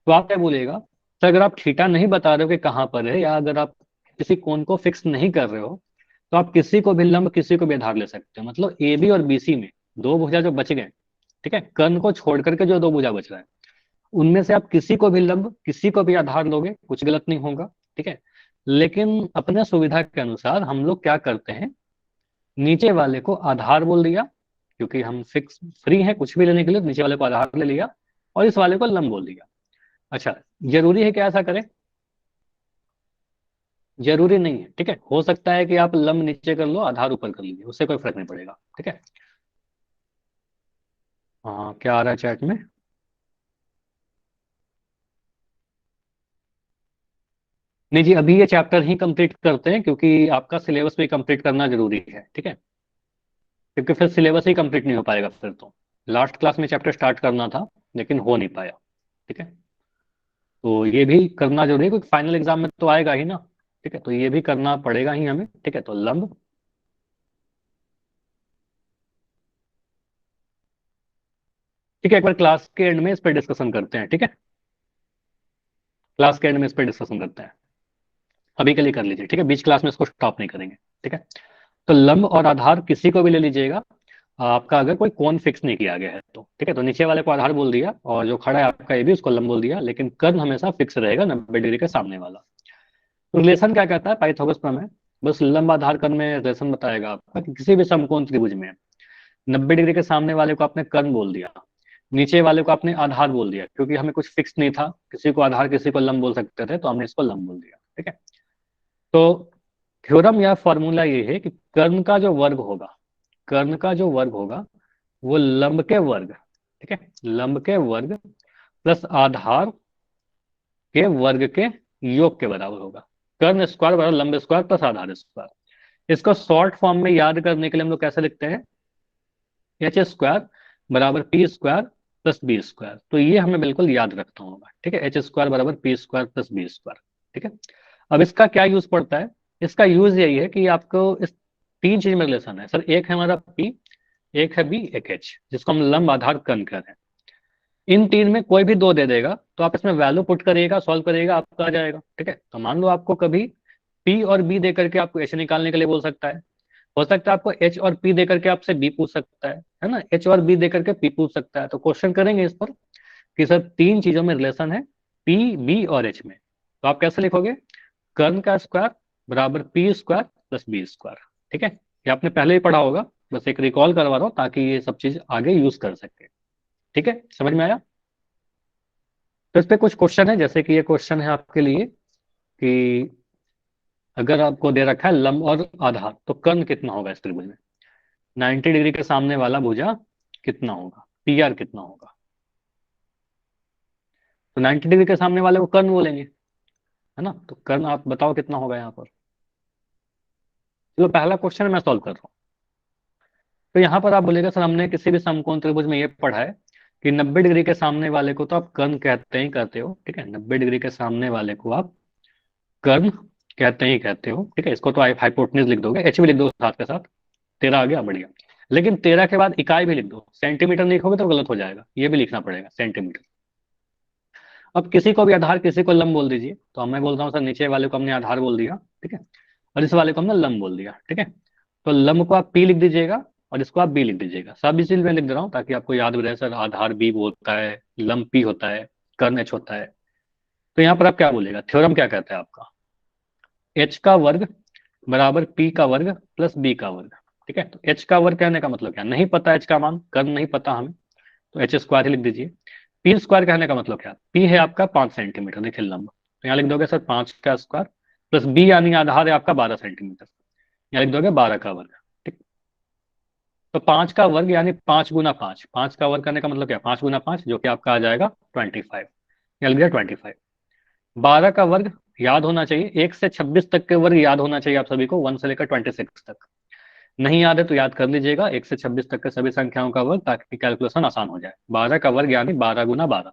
S1: तो आप क्या बोलेगा। तो अगर आप थीटा नहीं बता रहे हो कि कहाँ पर है, या अगर आप किसी कोण को फिक्स नहीं कर रहे हो, तो आप किसी को भी लंब किसी को भी आधार ले सकते हो। मतलब ए बी और बी सी में दो भुजा जो बच गए, ठीक है, कर्ण को छोड़ करके जो दो भुजा बच रहा है, उनमें से आप किसी को भी लंब किसी को भी आधार लोगे, कुछ गलत नहीं होगा। ठीक है, लेकिन अपने सुविधा के अनुसार हम लोग क्या करते हैं, नीचे वाले को आधार बोल दिया, क्योंकि हम फिक्स फ्री हैं कुछ भी लेने के लिए, नीचे वाले को आधार ले लिया, और इस वाले को लंब बोल दिया। अच्छा, जरूरी है कि ऐसा करें, जरूरी नहीं है। ठीक है, हो सकता है कि आप लंब नीचे कर लो, आधार ऊपर कर लीजिए, उससे कोई फर्क नहीं पड़ेगा। ठीक है, हाँ क्या आ रहा है चैट में। नहीं जी, अभी ये चैप्टर ही कंप्लीट करते हैं, क्योंकि आपका सिलेबस भी कंप्लीट करना जरूरी है। ठीक है, क्योंकि फिर सिलेबस ही कंप्लीट नहीं हो पाएगा फिर तो। लास्ट क्लास में चैप्टर स्टार्ट करना था, लेकिन हो नहीं पाया। ठीक है, तो ये भी करना जरूरी है, क्योंकि फाइनल एग्जाम में तो आएगा ही ना। ठीक है, तो ये भी करना पड़ेगा ही हमें। ठीक है, तो लंब, ठीक है, एक बार क्लास के एंड में इस पर डिस्कशन करते हैं। ठीक है, क्लास के एंड में इस पर डिस्कशन करते हैं, अभी के लिए कर लीजिए। ठीक है, बीच क्लास में इसको स्टॉप नहीं करेंगे। ठीक है, तो लंब और आधार किसी को भी ले लीजिएगा, आपका अगर कोई कोण फिक्स नहीं किया गया है तो, ठीक है। तो नीचे वाले को आधार बोल दिया और जो खड़ा है आपका ये भी उसको लंब बोल दिया, लेकिन कर्ण हमेशा फिक्स रहेगा 90 डिग्री के सामने वाला। तो रिलेशन क्या कहता है, पाइथागोरस प्रमेय बस लंब आधार कर्ण में रिलेशन बताएगा आपका कि किसी भी समकोण त्रिभुज में 90 डिग्री के सामने वाले को आपने कर्ण बोल दिया, नीचे वाले को आपने आधार बोल दिया, क्योंकि हमें कुछ फिक्स नहीं था, किसी को आधार किसी को लंब बोल सकते थे, तो हमने इसको लंब बोल दिया, ठीक है। तो थ्योरम या फॉर्मूला ये है कि कर्ण का जो वर्ग होगा, कर्ण का जो वर्ग होगा वो लंब के वर्ग, ठीक है, लंब के वर्ग प्लस आधार के वर्ग के योग के बराबर होगा। कर्ण स्क्वायर बराबर लंब स्क्वायर प्लस आधार स्क्वायर। इसको शॉर्ट फॉर्म में याद करने के लिए हम लोग कैसे लिखते हैं, एच स्क्वायर बराबर P square plus B square. तो ये हमें बिल्कुल याद रखना होगा, ठीक है, एच स्क्वायर बराबर P square plus B square, ठीक है। अब इसका क्या यूज पड़ता है, इसका यूज यही है कि आपको इस तीन चीज में रिलेशन है सर, एक है हमारा पी, एक है बी, एक एच, जिसको हम लंब आधार कर्ण कह रहे हैं। इन तीन में कोई भी दो दे देगा तो आप इसमें वैल्यू पुट करिएगा, सॉल्व करिएगा, आपका आ जाएगा, ठीक है। तो मान लो आपको कभी पी और बी दे करके आपको एच निकालने के लिए बोल सकता है, हो सकता है आपको एच और पी दे करके आपसे बी पूछ सकता है ना, एच और बी दे करके पी पूछ सकता है। तो क्वेश्चन करेंगे इस पर कि सर तीन चीजों में रिलेशन है, पी बी और एच में, तो आप कैसे लिखोगे, कर्ण का स्क्वायर बराबर P square plus B square, ठीक है। ये आपने पहले ही पढ़ा होगा, बस एक रिकॉल करवा रहा हूं ताकि ये सब चीज आगे यूज कर सके, ठीक है, समझ में आया। तो इस पे कुछ क्वेश्चन है, जैसे कि ये क्वेश्चन है आपके लिए कि अगर आपको दे रखा है लंब और आधार, तो कर्ण कितना होगा इस त्रिभुज में, 90 डिग्री के सामने वाला भुजा कितना होगा, पी आर कितना होगा। तो 90 डिग्री के सामने वाले को कर्ण बोलेंगे, है ना। तो कर्ण आप बताओ कितना होगा यहाँ पर। चलो पहला क्वेश्चन मैं सॉल्व कर रहा हूँ। तो यहाँ पर आप बोलेगा सर हमने किसी भी समकोण त्रिभुज में ये पढ़ा है कि 90 डिग्री के सामने वाले को तो आप कर्ण कहते ही कहते हो, ठीक है, 90 डिग्री के सामने वाले को आप कर्ण कहते ही कहते हो, ठीक है। इसको तो आप हाइपोटेन्यूज लिख दोगे, एच भी लिख दो साथ के साथ, 13 आ गया, बढ़िया। लेकिन 13 के बाद इकाई भी लिख दो, सेंटीमीटर नहीं लिखोगे तो गलत हो जाएगा, ये भी लिखना पड़ेगा सेंटीमीटर। अब किसी को भी आधार किसी को लंब बोल दीजिए, तो मैं बोल रहा हूँ सर नीचे वाले को हमने आधार बोल दिया, ठीक है, और इस वाले को हमने लंब बोल दिया, ठीक है। तो लंब को आप पी लिख दीजिएगा और इसको आप बी लिख दीजिएगा, सब इसी में लिख दे रहा हूँ ताकि आपको याद भी रहे, सर आधार बी होता है, लंब पी होता है, कर्ण एच होता है। तो यहाँ पर आप क्या बोलेगा, थ्योरम क्या कहता है आपका, एच का वर्ग बराबर पी का वर्ग प्लस बी का वर्ग, ठीक है। तो एच का वर्ग कहने का मतलब क्या, नहीं पता एच का मान, कर्ण नहीं पता हमें, तो एच स्क्वायर ही लिख दीजिए। पी स्क्वायर कहने का मतलब क्या, पी है आपका 5 सेंटीमीटर, देखिए लंब, तो यहाँ लिख दोगे सर 5 का स्क्वायर प्लस बी यानी आधार है आपका 12 सेंटीमीटर, यहाँ लिख दोगे 12 का वर्ग, ठीक। तो 5 का वर्ग यानी 5 गुना 5, 5 का वर्ग करने का मतलब क्या, 5 गुना 5 जो कि आपका आ जाएगा 25, यहाँ लिख दिया 25। 12 का वर्ग याद होना चाहिए, 1 से 26 तक के वर्ग याद होना चाहिए आप सभी को, 1 से लेकर 26 तक। नहीं याद है तो याद कर लीजिएगा 1 से 26 तक के सभी संख्याओं का वर्ग, ताकि कैलकुलेशन आसान हो जाए। 12 का वर्ग यानी 12 गुना 12,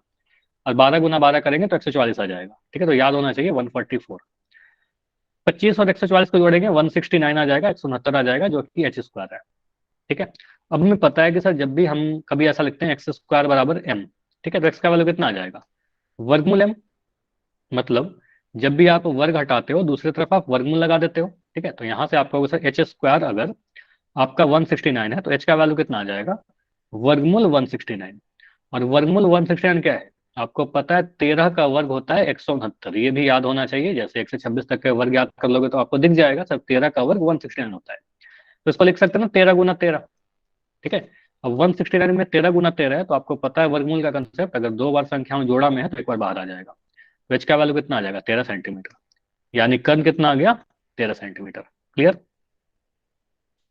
S1: और 12 गुना 12 करेंगे तो 144 आ जाएगा, ठीक है। तो याद होना चाहिए 144। 25 और 144 को जोड़ेंगे 169 आ जाएगा, 169 आ जाएगा, जो कि एच स्क्वायर है, ठीक है। अब हमें पता है कि सर जब भी हम कभी ऐसा लिखते हैं एक्स स्क्वायर बराबर एम, ठीक है, तो एक्स का वैल्यू कितना आ जाएगा, वर्गमूल एम। मतलब जब भी आप वर्ग हटाते हो दूसरी तरफ आप वर्गमूल लगा देते हो, ठीक है। तो यहां से आपका सर एच स्क्वायर अगर आपका 169 है तो एच का वैल्यू कितना आ जाएगा, वर्गमूल 169। और वर्गमूल 169 क्या है, आपको पता है 13 का वर्ग होता है 169, ये भी याद होना चाहिए, जैसे 1 से 26 तक के वर्ग याद कर लोगे तो आपको दिख जाएगा सर 13 का वर्ग 169 होता है। तो इसको लिख सकते हैं ना 13 गुना 13, ठीक है। अब 169 में 13 गुना 13 है, तो आपको पता है वर्गमूल का कंसेप्ट, अगर दो बार संख्याओं जोड़ा में है तो एक बार बाहर आ जाएगा। तो एच का वैल्यू कितना आ जाएगा, 13 सेंटीमीटर, यानी कर्ण कितना आ गया, 13 सेंटीमीटर। क्लियर,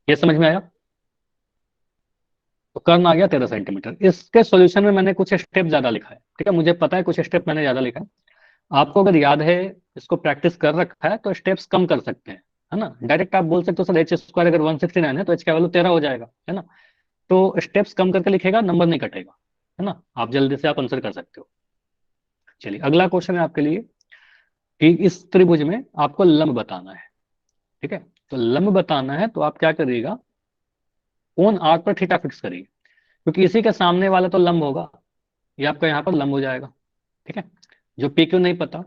S1: ये समझ में आया। तो कर्ण आ गया 13 सेंटीमीटर। इसके सॉल्यूशन में मैंने कुछ स्टेप ज्यादा लिखा है, ठीक है, मुझे पता है कुछ स्टेप मैंने ज्यादा लिखा है। आपको अगर याद है, इसको प्रैक्टिस कर रखा है तो स्टेप्स कम कर सकते हैं, है ना। डायरेक्ट आप बोल सकते हो सर एच स्क्वायर अगर 169 है तो एच का वैल्यू 13 हो जाएगा, है ना। तो स्टेप्स कम करके लिखेगा, नंबर नहीं कटेगा, है ना, आप जल्दी से आप आंसर कर सकते हो। चलिए अगला क्वेश्चन है आपके लिए कि इस त्रिभुज में आपको लंब बताना है, ठीक है। तो लंब बताना है तो आप क्या करिएगा, कोण आर पर थीटा फिक्स करिए, क्योंकि इसी के सामने वाला तो लंब होगा, ये आपका यहाँ पर लंब हो जाएगा, ठीक है। जो पी क्यू नहीं पता,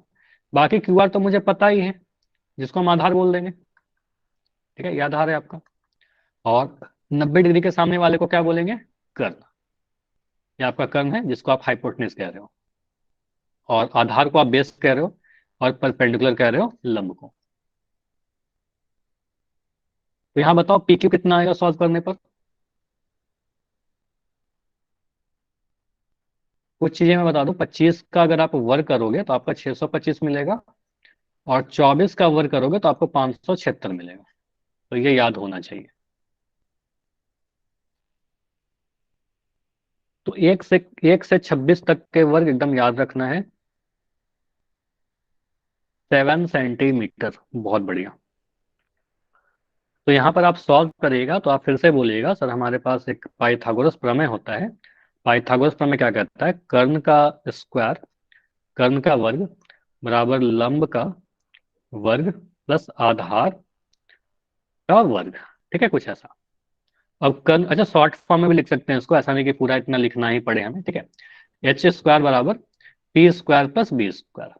S1: बाकी क्यू आर तो मुझे पता ही है, जिसको हम आधार बोल देंगे, ठीक है, ये आधार है आपका। और 90 डिग्री के सामने वाले को क्या बोलेंगे? कर्ण। ये आपका कर्ण है जिसको आप हाइपोटेन्यूज कह रहे हो, और आधार को आप बेस कह रहे हो, और परपेंडिकुलर कह रहे हो लंब को। तो यहाँ बताओ पी क्यू कितना आएगा सॉल्व करने पर? कुछ चीजें मैं बता दूं, 25 का अगर आप वर्ग करोगे तो आपका 625 मिलेगा, और 24 का वर्ग करोगे तो आपको 576 मिलेगा। तो ये याद होना चाहिए। तो एक से 26 तक के वर्ग एकदम याद रखना है। 7 सेंटीमीटर, बहुत बढ़िया। तो यहाँ पर आप सॉल्व करिएगा तो आप फिर से बोलिएगा सर हमारे पास एक पाइथागोरस प्रमेय होता है। पाइथागोरस प्रमेय क्या कहता है? कर्ण का स्क्वायर, कर्ण का वर्ग बराबर लंब का वर्ग प्लस आधार का वर्ग। ठीक है, कुछ ऐसा। अब कर्ण, अच्छा शॉर्ट फॉर्म में भी लिख सकते हैं इसको, ऐसा नहीं कि पूरा इतना लिखना ही पड़े हमें। ठीक है, एच स्क्वायर बराबर P square plus B square.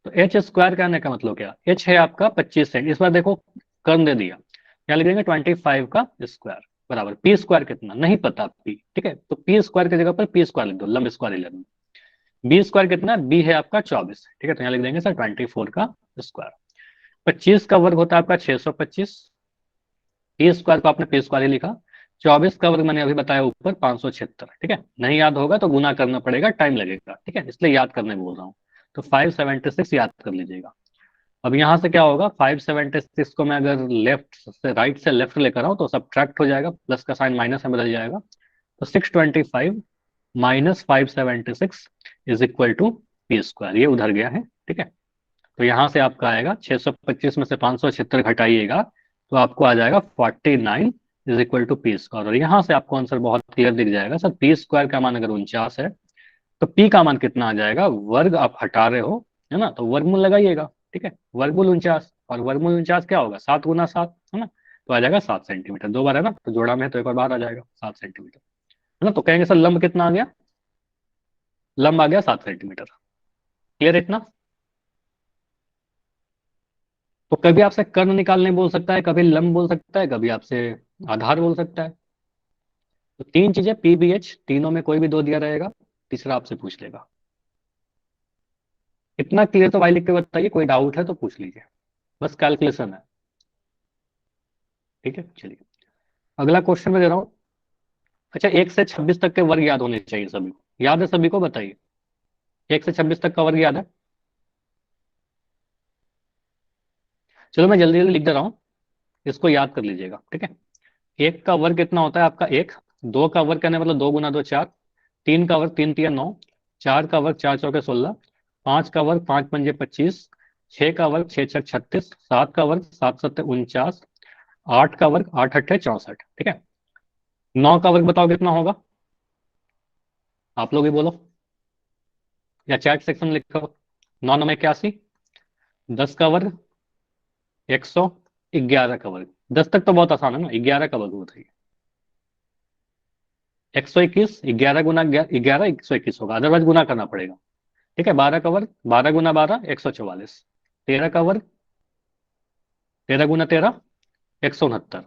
S1: तो एच स्क्वायर कहने का मतलब क्या? एच है आपका 25 सेंट, इस बार देखो कर्ण दे दिया, क्या लिख देंगे? 25 का स्क्वायर बराबर पी स्क्वायर कितना नहीं पता पी। ठीक है, तो पी स्क्वायर की जगह पर पी स्क्वायर लिख दो, लंब स्क्वायर 11। बी स्क्वायर कितना? बी है आपका 24। ठीक है, तो यहाँ लिख देंगे सर 24 का स्क्वायर। 25 का वर्ग होता है आपका 625, पी स्क्वायर को आपने पी स्क्वायर ही लिखा। 24 का वर्ग मैंने अभी बताया ऊपर 576। ठीक है, नहीं याद होगा तो गुना करना पड़ेगा, टाइम लगेगा। ठीक है, इसलिए याद करने बोल रहा हूँ। तो 576 याद कर लीजिएगा। अब यहाँ से क्या होगा? 576 को मैं अगर लेफ्ट से राइट से लेफ्ट लेकर आऊँ तो सब्ट्रैक्ट हो जाएगा, प्लस का साइन माइनस में बदल जाएगा। तो 625 minus 576 is equal to P square, ये उधर गया है। ठीक है, तो यहाँ से आपका आएगा 625 में से 576 घटाइएगा तो आपको आ जाएगा 49 is equal to P square. और यहाँ से आपको आंसर बहुत क्लियर दिख जाएगा सर, पी स्क्वायर का मान अगर 49 है तो पी का मान कितना आ जाएगा? वर्ग आप हटा रहे हो, है ना, तो वर्गमूल लगाइएगा। ठीक है, वर्गमूल 49, और वर्गमूल 49 क्या होगा? 7 गुना 7, है ना, तो आ जाएगा 7 सेंटीमीटर। दो बार है ना, तो जोड़ा में है तो एक और बार आ जाएगा 7 सेंटीमीटर, है ना। तो कहेंगे सर लंब कितना आ गया? लंब आ गया 7 सेंटीमीटर। क्लियर इतना? तो कभी आपसे कर्ण निकालने बोल सकता है, कभी लंब बोल सकता है, कभी आपसे आधार बोल सकता है। तो तीन चीजें पी बी एच, तीनों में कोई भी दो दिया रहेगा, तीसरा आपसे पूछ लेगा। इतना क्लियर तो भाई लिख के बताइए, कोई डाउट है तो पूछ लीजिए, बस कैलकुलेशन है। ठीक है, चलिए अगला क्वेश्चन में दे रहा हूँ। अच्छा, 1 से 26 तक के वर्ग याद होने चाहिए सभी को, याद है सभी को? बताइए, 1 से 26 तक का वर्ग याद है? चलो मैं जल्दी जल्दी लिख दे रहा हूँ, इसको याद कर लीजिएगा। ठीक है, एक का वर्ग कितना होता है आपका? एक। दो का वर्ग करने मतलब 2 गुना 2 4। तीन का वर्ग 3 3 9। चार का वर्ग 4 4 16। पांच का वर्ग 5 5 25। छह का वर्ग 6 6 36। सात का वर्ग 7 7 49। आठ का वर्ग 8 8 64। ठीक है, नौ का वर्ग बताओ कितना होगा? आप लोग ही बोलो, या चैट सेक्शन में लिखो। 9 9 81। 10 का वर्ग 111 का वर्ग। 10 तक तो बहुत आसान है ना, 11 का वर्ग बताइए। 121, 11 गुना 11 121 होगा, अदरवाइज गुना करना पड़ेगा। ठीक है, 12 का वर्ग 12 गुना 12 144। 13 का वर्ग 13 गुना 13 169।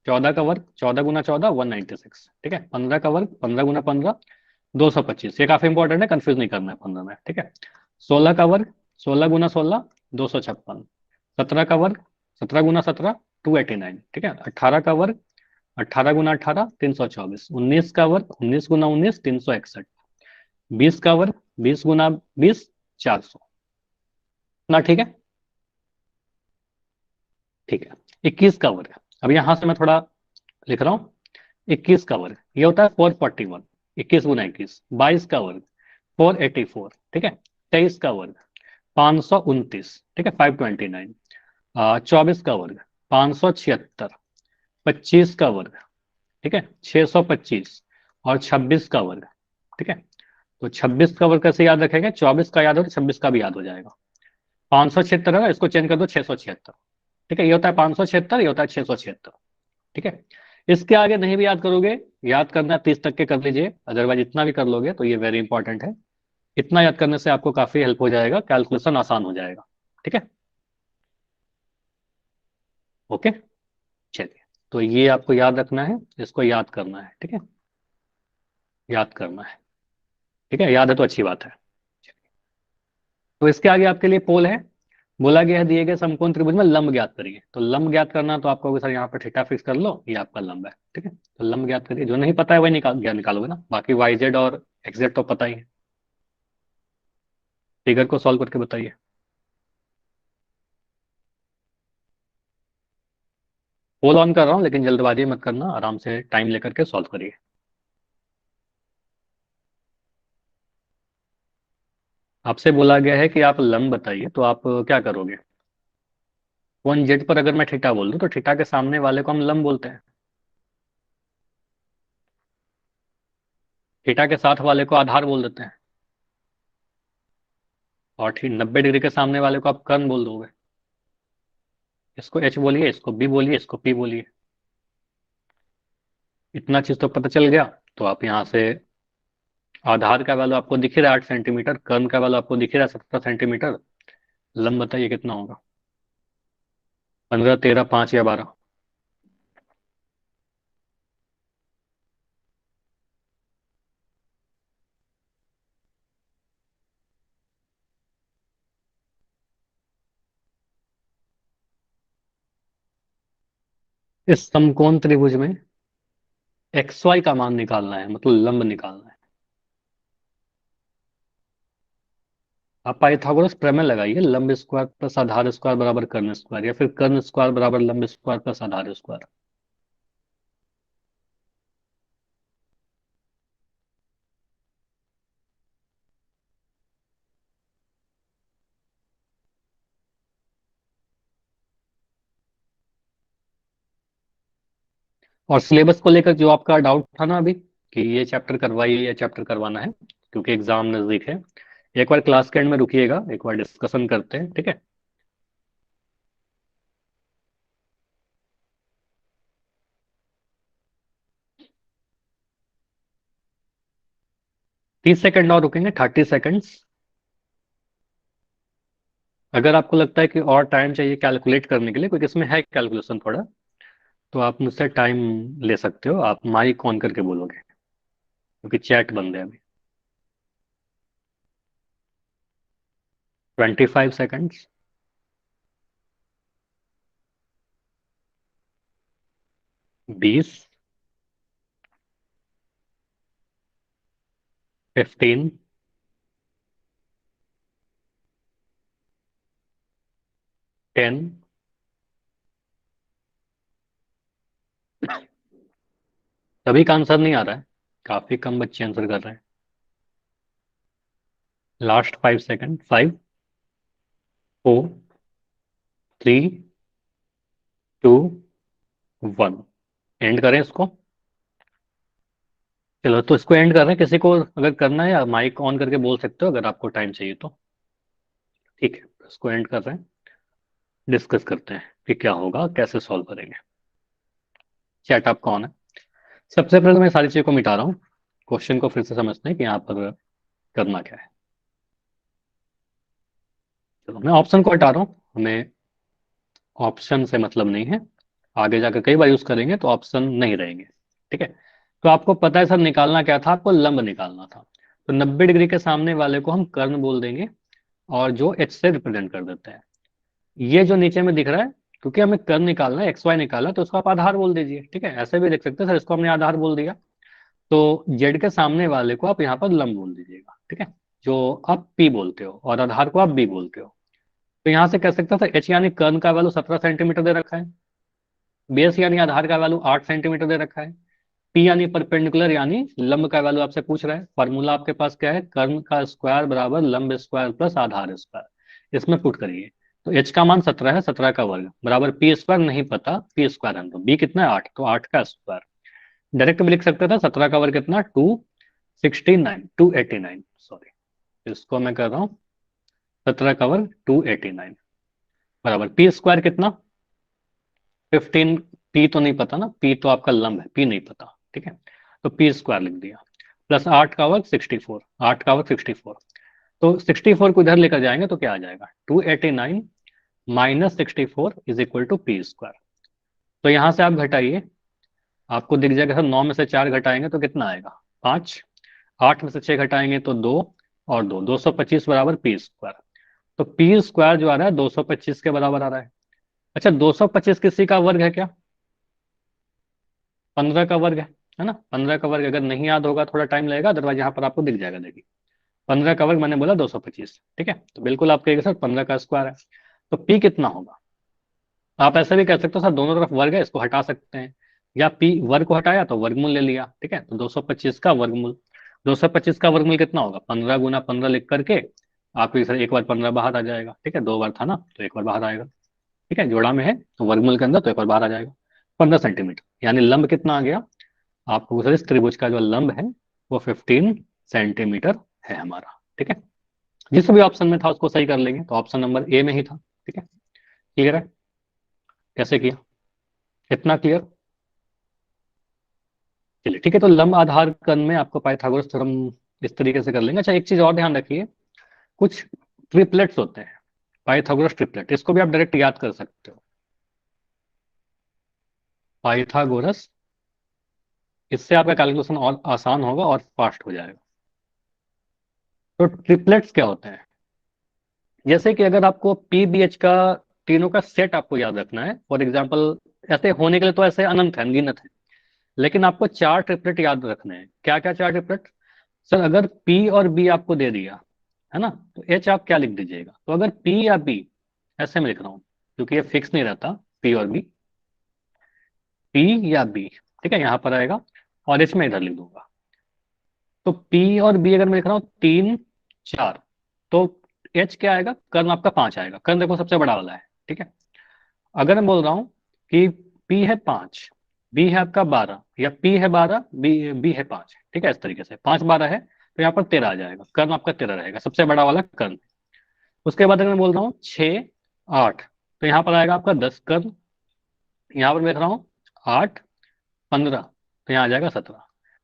S1: 14 का वर्ग 14 गुना 14 196। ठीक है, 15 का वर्ग 15 गुना 15 225। ये काफी इंपॉर्टेंट है, कंफ्यूज नहीं करना है 15 में। ठीक है, 16 का वर्ग 16 गुना 16 256। 17 का वर्ग 17 गुना 17 289। ठीक है, 18 का वर्ग 18 गुना 18 324। 19 का वर्ग 19 गुना 19 361। 20 का वर्ग 20 गुना 20 400। ना ठीक है? ठीक है, 21 का वर्ग, अब यहां से मैं थोड़ा लिख रहा हूँ। 21 का वर्ग ये होता है 441, 21 गुना 21। 22 का वर्ग 484। ठीक है, 23 का वर्ग 529। ठीक है, 529। 24 का वर्ग 576। 25 का वर्ग, ठीक है, 625। और 26 का वर्ग। ठीक है, तो 26 का वर्ग कैसे याद रखेंगे? 24 का याद हो तो 26 का भी याद हो जाएगा। 576 है ना, इसको चेंज कर दो 676। ठीक है, ये होता है 576, ये होता है 676। ठीक है, इसके आगे नहीं भी याद करोगे, याद करना 30 तक के कर लीजिए, अदरवाइज इतना भी कर लोगे तो ये वेरी इंपॉर्टेंट है। इतना याद करने से आपको काफी हेल्प हो जाएगा, कैलकुलेशन आसान हो जाएगा। ठीक है, ओके, चलिए तो ये आपको याद रखना है, इसको याद करना है, ठीक है, याद करना है, ठीक है, याद है तो अच्छी बात है। तो इसके आगे आपके लिए पोल है, बोला गया है दिए गए समकोण त्रिभुज में लंब ज्ञात करिए। तो लंब ज्ञात करना तो आपको सर यहाँ पर थीटा फिक्स कर लो, ये आपका लंब है, ठीक है, तो लंब ज्ञात करिए, जो नहीं पता है वही निकालोगे ना, बाकी वाई जेड और एक्स जेड तो पता ही है। फिगर को सॉल्व करके बताइए। पोल ऑन कर रहा हूँ, लेकिन जल्दबाजी मत करना, आराम से टाइम लेकर के सॉल्व करिए। आपसे बोला गया है कि आप लंब बताइए, तो आप क्या करोगे। वन जेड पर अगर मैं थीटा बोल दूं तो थीटा के सामने वाले को हम लंब बोलते हैं, थीटा के साथ वाले को आधार बोल देते हैं, और ठीक 90 डिग्री के सामने वाले को आप कर्ण बोल दोगे। इसको एच बोलिए, इसको बी बोलिए, इसको पी बोलिए। इतना चीज तो पता चल गया। तो आप यहाँ से आधार का वैल्यू आपको दिख ही रहा है 8 सेंटीमीटर, कर्ण का वैल्यू आपको दिख ही रहा है 17 सेंटीमीटर, लंब बताइए कितना होगा। 15, 13, 5 या 12। इस समकोण त्रिभुज में एक्स वाई का मान निकालना है, मतलब लंब निकालना है। आप पाइथागोरस प्रमेय लगाइए, लंब स्क्वायर प्लस आधार स्क्वायर बराबर कर्ण स्क्वायर, या फिर कर्ण स्क्वायर बराबर लंब स्क्वायर प्लस आधार स्क्वायर। और सिलेबस को लेकर जो आपका डाउट था ना अभी, कि ये चैप्टर करवाइए या चैप्टर करवाना है, क्योंकि एग्जाम नजदीक है, एक बार क्लास के एंड में रुकिएगा, एक बार डिस्कशन करते हैं, ठीक है। 30 सेकंड और रुकेंगे, 30 सेकंड्स। अगर आपको लगता है कि और टाइम चाहिए कैलकुलेट करने के लिए, क्योंकि इसमें है कैलकुलेशन थोड़ा, तो आप मुझसे टाइम ले सकते हो, आप माइक ऑन करके बोलोगे, क्योंकि चैट बंद है अभी। 25 सेकंड्स। 20। 15। 10। सभी का आंसर नहीं आ रहा है, काफी कम बच्चे आंसर कर रहे हैं। Last 5 second, 5, 4, 3, 2, 1। एंड करें इसको। चलो, तो इसको एंड कर रहे हैं, किसी को अगर करना है या माइक ऑन करके बोल सकते हो अगर आपको टाइम चाहिए तो। ठीक है, इसको एंड कर रहे हैं, डिस्कस करते हैं कि क्या होगा, कैसे सॉल्व करेंगे। चैट आपका ऑन है। सबसे पहले तो मैं सारी चीज़ों को मिटा रहा हूँ, क्वेश्चन को फिर से समझते हैं कि यहाँ पर करना क्या है। चलो, मैं ऑप्शन को हटा रहा हूँ, हमें ऑप्शन से मतलब नहीं है, आगे जाकर कई बार यूज करेंगे तो ऑप्शन नहीं रहेंगे, ठीक है। तो आपको पता है सर निकालना क्या था, आपको लंब निकालना था। तो 90 डिग्री के सामने वाले को हम कर्ण बोल देंगे, और जो एच से रिप्रेजेंट कर देते हैं। ये जो नीचे में दिख रहा है, क्योंकि हमें कर्ण निकालना है, एक्स वाई निकालना है, तो उसको आप आधार बोल दीजिए, ठीक है, ऐसे भी लिख सकते हैं सर, इसको हमने आधार बोल दिया। तो जेड के सामने वाले को आप यहाँ पर लंब बोल दीजिएगा, ठीक है, जो आप पी बोलते हो, और आधार को आप बी बोलते हो। तो यहाँ से कह सकते हैं सर, एच यानी कर्ण का वैल्यू 17 सेंटीमीटर दे रखा है, बेस यानी आधार का वैल्यू 8 सेंटीमीटर दे रखा है, पी यानी परपेंडिकुलर यानी लंब का वैल्यू आपसे पूछ रहा है। फॉर्मूला आपके पास क्या है, कर्ण का स्क्वायर बराबर लंब स्क्वायर प्लस आधार स्क्वायर, इसमें पुट करिए। तो एच का मान 17 है, 17 का वर्ग बराबर पी स्क्वायर, नहीं पता पी स्क्वायर है, तो बी कितना है 8, तो 8 का स्क्वायर। डायरेक्ट भी लिख सकते थे, 17 का वर्ग कितना, 269, 289, सॉरी, इसको मैं कर रहा हूँ 17 का वर्ग 289 बराबर पी स्क्वायर कितना 15। पी तो नहीं पता ना, पी तो आपका लंब है, पी नहीं पता, ठीक है, तो पी स्क्वायर लिख दिया, प्लस 8 का वर्ग 64, 8 का वर्ग 64। तो 64 को इधर लेकर जाएंगे तो क्या आ जाएगा, 289 minus 64 is equal to P square. तो यहां से आप घटाइए, आपको दिख जाएगा सर 9 में से 4 घटाएंगे तो कितना आएगा, 5। 8 में से 6 घटाएंगे तो 2, और 2, 225 बराबर पी स्क्वायर। तो पी स्क्वायर जो आ रहा है 225 के बराबर आ रहा है। अच्छा, 225 किसी का वर्ग है क्या? 15 का वर्ग है ना? 15 का वर्ग अगर नहीं याद होगा थोड़ा टाइम लगेगा, अदरवाइज यहाँ पर आपको दिख जाएगा, देखिए 15 का वर्ग मैंने बोला 225, ठीक है? तो बिल्कुल आप कहिएगा सर 15 का स्क्वायर है। तो पी कितना होगा? आप ऐसे भी कह सकते हो सर दोनों तरफ वर्ग है, इसको हटा सकते हैं, या पी वर्ग को हटाया तो वर्गमूल ले लिया, ठीक है? तो 225 का वर्गमूल, 225 का वर्गमूल कितना होगा? 15 गुना 15 लिख करके आपको सर एक बार 15 बाहर आ जाएगा, ठीक है? 2 बार था ना तो एक बार बाहर आएगा, ठीक है? जोड़ा में है तो वर्गमूल के अंदर तो एक बार बाहर आ जाएगा। 15 सेंटीमीटर, यानी लंब कितना आ गया आपको? सर इस त्रिभुज का जो लंब है वो 15 सेंटीमीटर है हमारा, ठीक है? जिस भी ऑप्शन में था उसको सही कर लेंगे, तो ऑप्शन नंबर ए में ही था, ठीक है? क्लियर है? कैसे किया, इतना क्लियर? चलिए ठीक है, तो लंब आधार कर्ण में आपको पाइथागोरस थ्योरम इस तरीके से कर लेंगे। अच्छा, एक चीज और ध्यान रखिए, कुछ ट्रिपलेट्स होते हैं, पाइथागोरस ट्रिपलेट, इसको भी आप डायरेक्ट याद कर सकते हो, पाइथागोरस। इससे आपका कैलकुलेशन और आसान होगा और फास्ट हो जाएगा। तो ट्रिपलेट्स क्या होते हैं? जैसे कि अगर आपको पी बी एच का तीनों का सेट आपको याद रखना है, फॉर एग्जाम्पल, ऐसे होने के लिए तो ऐसे अनंत है, अनगिनत है, लेकिन आपको 4 ट्रिपलेट याद रखने हैं। क्या क्या 4 ट्रिपलेट? सर अगर पी और बी आपको दे दिया है ना, तो एच आप क्या लिख दीजिएगा? तो अगर पी या बी, ऐसे में लिख रहा हूं क्योंकि ये फिक्स नहीं रहता, पी और बी, पी या बी, ठीक है? यहां पर आएगा, और एच में इधर लिख दूंगा। तो पी और बी अगर मैं लिख रहा हूँ 3, 4, तो एच क्या आएगा? कर्ण आपका 5 आएगा, कर्ण देखो सबसे बड़ा वाला है, ठीक है? अगर मैं बोल रहा हूँ कि पी है 5, बी है आपका 12, या पी है 12, बी है 5, ठीक है? इस तरीके से 5 12 है तो यहाँ पर 13 आ जाएगा, कर्ण आपका 13 रहेगा, सबसे बड़ा वाला कर्ण। उसके बाद अगर मैं बोल रहा हूँ 6, 8, तो यहाँ पर आएगा आपका 10 कर्ण। यहाँ पर मैं लिख रहा हूँ 8, 15, तो यहाँ आ जाएगा 17।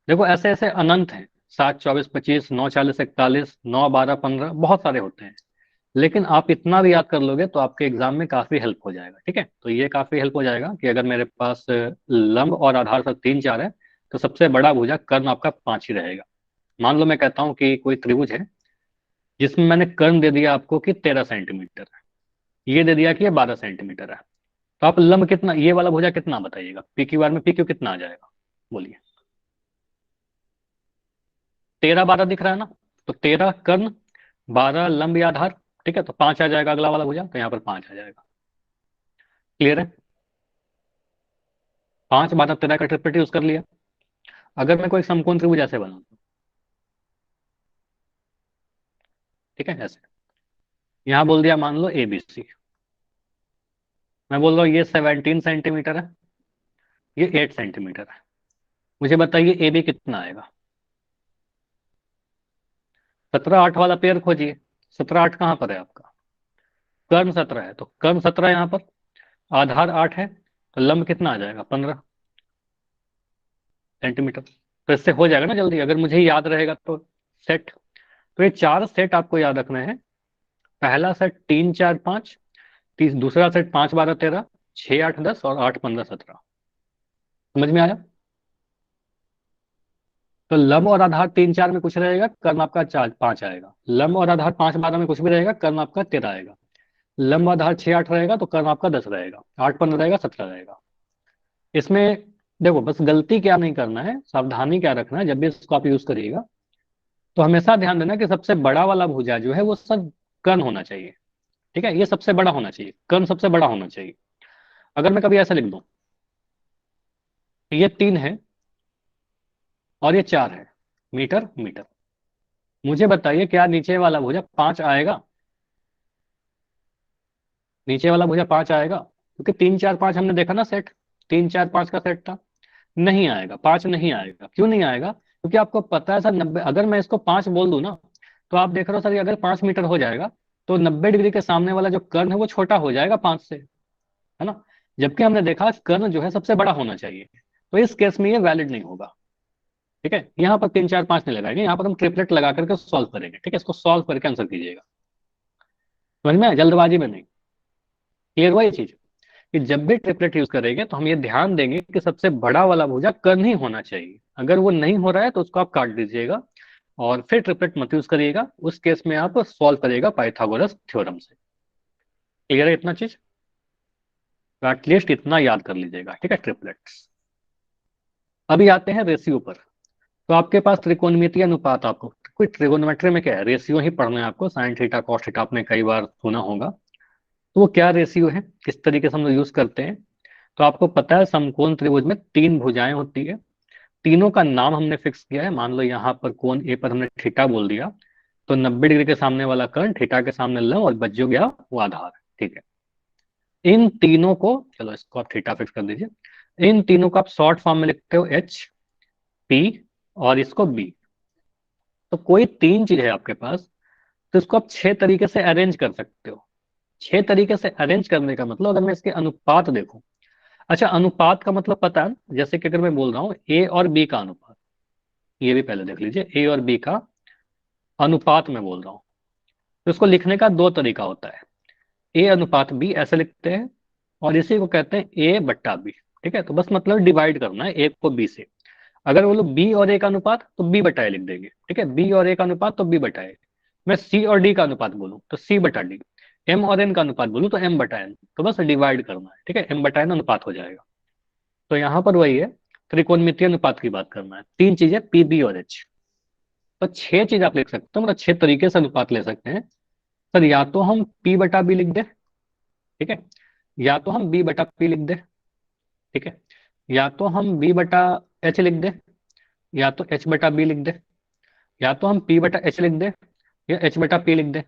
S1: देखो ऐसे ऐसे अनंत हैं, 7 24 25, 9 40 41, 9 12 15, बहुत सारे होते हैं। लेकिन आप इतना भी याद कर लोगे तो आपके एग्जाम में काफी हेल्प हो जाएगा, ठीक है? तो ये काफी हेल्प हो जाएगा कि अगर मेरे पास लंब और आधार सब 3 4 है, तो सबसे बड़ा भुजा कर्ण आपका 5 ही रहेगा। मान लो मैं कहता हूँ कि कोई त्रिभुज है जिसमें मैंने कर्ण दे दिया आपको कि 13 सेंटीमीटर है, ये दे दिया कि ये 12 सेंटीमीटर है, तो आप लंब कितना, ये वाला भुजा कितना बताइएगा? पी क्यू आर में पी क्यू कितना आ जाएगा, बोलिए? 13 12 दिख रहा है ना, तो 13 कर्ण, 12 लंब या आधार, ठीक है? तो 5 आ जाएगा अगला वाला भुजा, तो यहाँ पर 5 आ जाएगा। क्लियर है? 5 12 13 का ट्रिपलेट यूज कर लिया। अगर मैं कोई समकोण त्रिभुज ऐसे बनाऊं, ठीक है? ऐसे यहाँ बोल दिया, मान लो ए बी सी, मैं बोल रहा हूँ ये 17 सेंटीमीटर है, ये 8 सेंटीमीटर है, मुझे बताइए ए बी कितना आएगा? 17 8 वाला पेयर खोजिए। 17 8 कहाँ पर है आपका? कर्ण 17 है, तो कर्ण 17 यहाँ पर, आधार 8 है, तो लंब कितना आ जाएगा? 15 सेंटीमीटर। तो इससे हो जाएगा ना जल्दी, अगर मुझे याद रहेगा तो। सेट, तो ये 4 सेट आपको याद रखना है। पहला सेट 3 4 5, दूसरा सेट 5 12 13, 6 8 10, और 8 15 17। समझ में आया? तो लंब और आधार 3 4 में कुछ रहेगा, कर्ण आपका 4 5 आएगा। लंब और आधार 5 12 में कुछ भी रहेगा, कर्ण आपका 13 आएगा। लंब आधार 6 8 रहेगा तो कर्ण आपका 10 रहेगा। 8 15 रहेगा, 17 रहेगा। इसमें देखो बस गलती क्या नहीं करना है, सावधानी क्या रखना है, जब भी इसको आप यूज करिएगा तो हमेशा ध्यान देना कि सबसे बड़ा वाला भुजा जो है वो सब कर्ण होना चाहिए, ठीक है? ये सबसे बड़ा होना चाहिए, कर्ण सबसे बड़ा होना चाहिए। अगर मैं कभी ऐसा लिख दूं, ये 3 है और ये 4 है, मीटर मीटर, मुझे बताइए क्या नीचे वाला भुजा 5 आएगा? नीचे वाला भुजा 5 आएगा? क्योंकि 3 4 5 हमने देखा ना सेट, 3 4 5 का सेट था। नहीं आएगा, 5 नहीं आएगा। क्यों नहीं आएगा? क्योंकि आपको पता है सर 90, अगर मैं इसको 5 बोल दूं ना, तो आप देख रहे हो सर ये अगर 5 मीटर हो जाएगा तो 90 डिग्री के सामने वाला जो कर्ण है वो छोटा हो जाएगा 5 से, है ना? जबकि हमने देखा कर्ण जो है सबसे बड़ा होना चाहिए, तो इस केस में ये वैलिड नहीं होगा, ठीक है? यहाँ पर 3 4 5 नहीं लगाएंगे, यहाँ पर हम ट्रिपलेट लगा करके सॉल्व करेंगे, ठीक है? इसको सॉल्व करके आंसर कीजिएगा। समझ में आया? जल्दबाजी में नहीं। क्लियर हुआ ये चीज? कि जब भी ट्रिपलेट यूज करेंगे तो हम ये ध्यान देंगे कि सबसे बड़ा वाला भुजा कर्ण ही होना चाहिए। अगर वो नहीं हो रहा है तो उसको आप काट दीजिएगा और फिर ट्रिपलेट मत यूज करिएगा। उस केस में आप सॉल्व करिएगा पाइथागोरस थ्योरम से। क्लियर है इतना चीज? तो एटलीस्ट इतना याद कर लीजिएगा, ठीक है, ट्रिपलेट्स। अभी आते हैं रेशियो पर। तो आपके पास त्रिकोणमितीय अनुपात, आपको कोई ट्रिगोनोमेट्री में क्या है, रेशियो ही पढ़ना है आपको। साइन थीटा कॉस थीटा आपने कई बार सुना होगा। तो वो क्या रेशियो है, किस तरीके से हम लोग यूज करते हैं। तो आपको पता है समकोण त्रिभुज में तीन भुजाएं होती है। तीनों का नाम हमने फिक्स किया है। मान लो यहाँ पर कोण ए पर हमने थीटा बोल दिया, तो 90 डिग्री के सामने वाला कर्ण थीटा के सामने लंब और बच जो गया वो आधार, ठीक है। इन तीनों को, चलो इसको आप थीटा फिक्स कर दीजिए। इन तीनों को आप शॉर्ट फॉर्म में लिखते हो एच, पी और इसको बी। तो कोई तीन चीज है आपके पास, तो इसको आप छह तरीके से अरेंज कर सकते हो। छह तरीके से अरेंज करने का मतलब, अगर मैं इसके अनुपात देखूं। अच्छा, अनुपात का मतलब पता है, जैसे कि अगर मैं बोल रहा हूँ ए और बी का अनुपात, ये भी पहले देख लीजिए, ए और बी का अनुपात में बोल रहा हूँ। तो इसको लिखने का दो तरीका होता है। ए अनुपात बी ऐसे लिखते हैं, और इसी को कहते हैं ए बट्टा बी। ठीक है, तो बस मतलब डिवाइड करना है ए को बी से। अगर बोलो बी और ए का अनुपात तो बी बटा ए लिख देंगे, ठीक है। बी और ए का अनुपात तो बी बटा ए। मैं सी और डी का अनुपात बोलूं तो सी बटा डी। एम और एन का अनुपात बोलूं तो एम बटा एन। तो बस डिवाइड करना है, ठीक है, एम बटा एन अनुपात हो जाएगा। तो यहाँ पर वही है, त्रिकोणमितीय अनुपात की बात करना है। तीन चीजें पी बी और एच। तो छह चीज आप लिख सकते हो, मतलब छह तरीके से अनुपात ले सकते हैं। सर या तो हम पी बटा बी लिख दे, ठीक है, या तो हम बी बटा पी लिख दे, ठीक है, या तो हम बी बटा एच लिख दे, या तो एच बटा बी लिख दे, या तो हम पी बटा एच लिख दे, या एच बटा पी लिख दे।